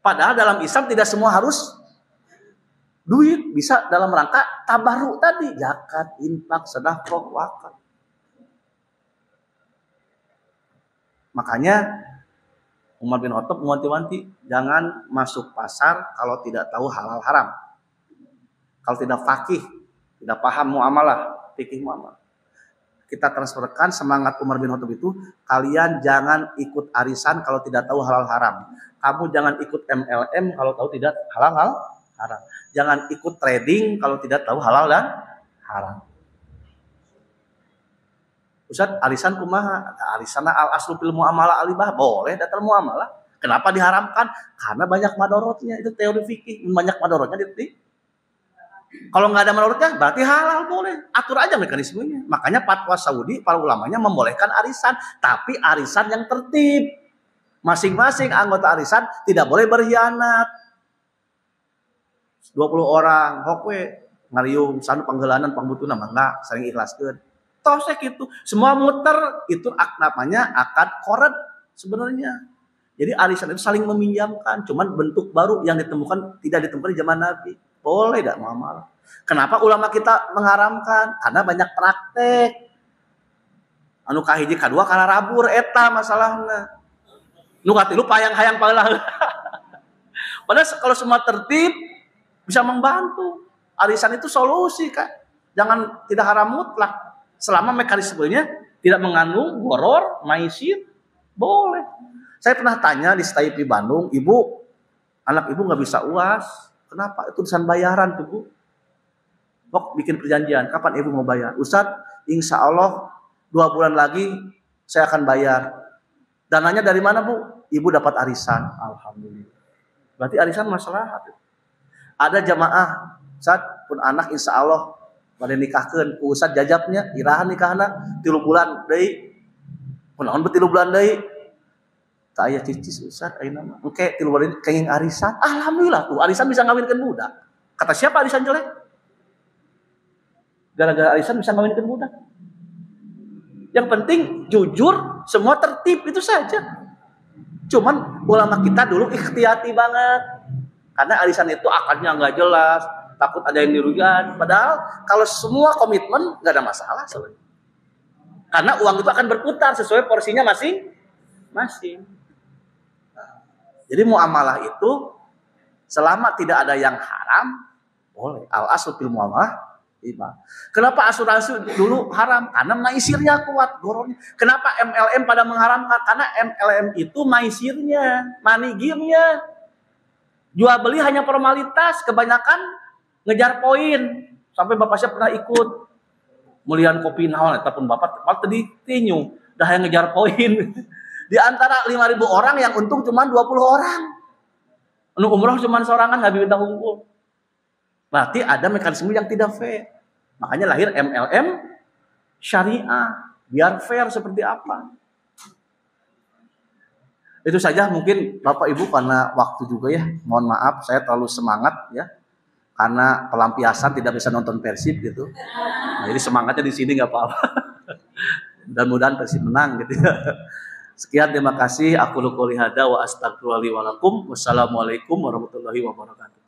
Padahal dalam Islam tidak semua harus duit, bisa dalam rangka tabarruk tadi, zakat, infak, sedekah, wakaf. Makanya Umar bin Khattab mewanti-wanti, jangan masuk pasar kalau tidak tahu halal haram. Kalau tidak faqih, tidak paham muamalah, fikih muamalah. Kita transferkan semangat Umar bin Khattab itu, kalian jangan ikut arisan kalau tidak tahu halal haram. Kamu jangan ikut MLM kalau tahu tidak halal haram. Jangan ikut trading kalau tidak tahu halal dan haram. Ustaz, arisan kumaha? Arisana al aslu fil muamalah alibah, boleh datal muamalah. Kenapa diharamkan? Karena banyak madorotnya. Itu teori fikih, banyak madorotnya kalau nggak ada madorotnya berarti halal, boleh. Atur aja mekanismenya. Makanya fatwa Saudi para ulamanya membolehkan arisan, tapi arisan yang tertib. Masing-masing anggota arisan tidak boleh berkhianat. 20 orang hokwe ngariung sanu panggelanan pangbutuna mangga saling ikhlaskeun. Tosek itu semua muter, itu namanya akad qorad sebenarnya. Jadi arisan itu saling meminjamkan, cuman bentuk baru yang ditemukan tidak ditemukan di zaman Nabi. Boleh tidak muamalah. Kenapa ulama kita mengharamkan? Karena banyak praktek. Anu kahiji kadua kana rabur eta masalahna. Nu katilu payang-hayang paeulah. Padahal kalau semua tertib bisa membantu. Arisan itu solusi, Kak. Jangan tidak haram mutlak. Selama mekanismenya tidak mengandung goror, maisir, boleh. Saya pernah tanya di STIP Bandung, Ibu, anak Ibu nggak bisa UAS. Kenapa? Itu urusan bayaran tuh, Bu. Kok bikin perjanjian, kapan Ibu mau bayar? Ustadz, insya Allah 2 bulan lagi saya akan bayar. Dananya dari mana, Bu? Ibu dapat arisan. Alhamdulillah. Berarti arisan masalah. Ada jamaah, Ustadz, pun anak insya Allah pada nikahkeun ku Ustadz jajabnya, irahan nikahna 3 bulan deui. Kunaon beu 3 bulan deui? Tak aya cicis Ustadz ayeuna mah. Engke 3 bulan kenging arisan. Alhamdulillah tuh, arisan bisa ngawinkeun budak. Kata siapa arisan jelek? Gara-gara arisan bisa ngawinkeun budak. Yang penting jujur, semua tertib, itu saja. Cuman ulama kita dulu ikhtiyati banget. Karena arisan itu akadnya nggak jelas, takut ada yang dirugikan. Padahal kalau semua komitmen nggak ada masalah sebenarnya. Karena uang itu akan berputar sesuai porsinya masing-masing. Jadi muamalah itu selama tidak ada yang haram, boleh. Al aslu fil muamalah riba. Kenapa asuransi dulu haram? Karena maisirnya kuat, gorornya. Kenapa MLM pada mengharamkan? Karena MLM itu maisirnya, money game-nya. Jual beli hanya formalitas, kebanyakan ngejar poin. Sampai bapak saya pernah ikut mulian kopi naon eta pun bapak tadi tinyu, dah yang ngejar poin. Di antara 5.000 orang yang untung cuma 20 orang. Anu umroh cuma sorangan Habib bintang unggul. Berarti ada mekanisme yang tidak fair. Makanya lahir MLM syariah, biar fair seperti apa. Itu saja mungkin Bapak Ibu, karena waktu juga ya. Mohon maaf saya terlalu semangat ya. Karena pelampiasan tidak bisa nonton Persib gitu. Nah, jadi semangatnya di sini nggak apa-apa. Mudah-mudahan Persib menang gitu ya. Sekian, terima kasih. Aku qouli hadza wa astaghfirullahi wa lakum. Wassalamualaikum warahmatullahi wabarakatuh.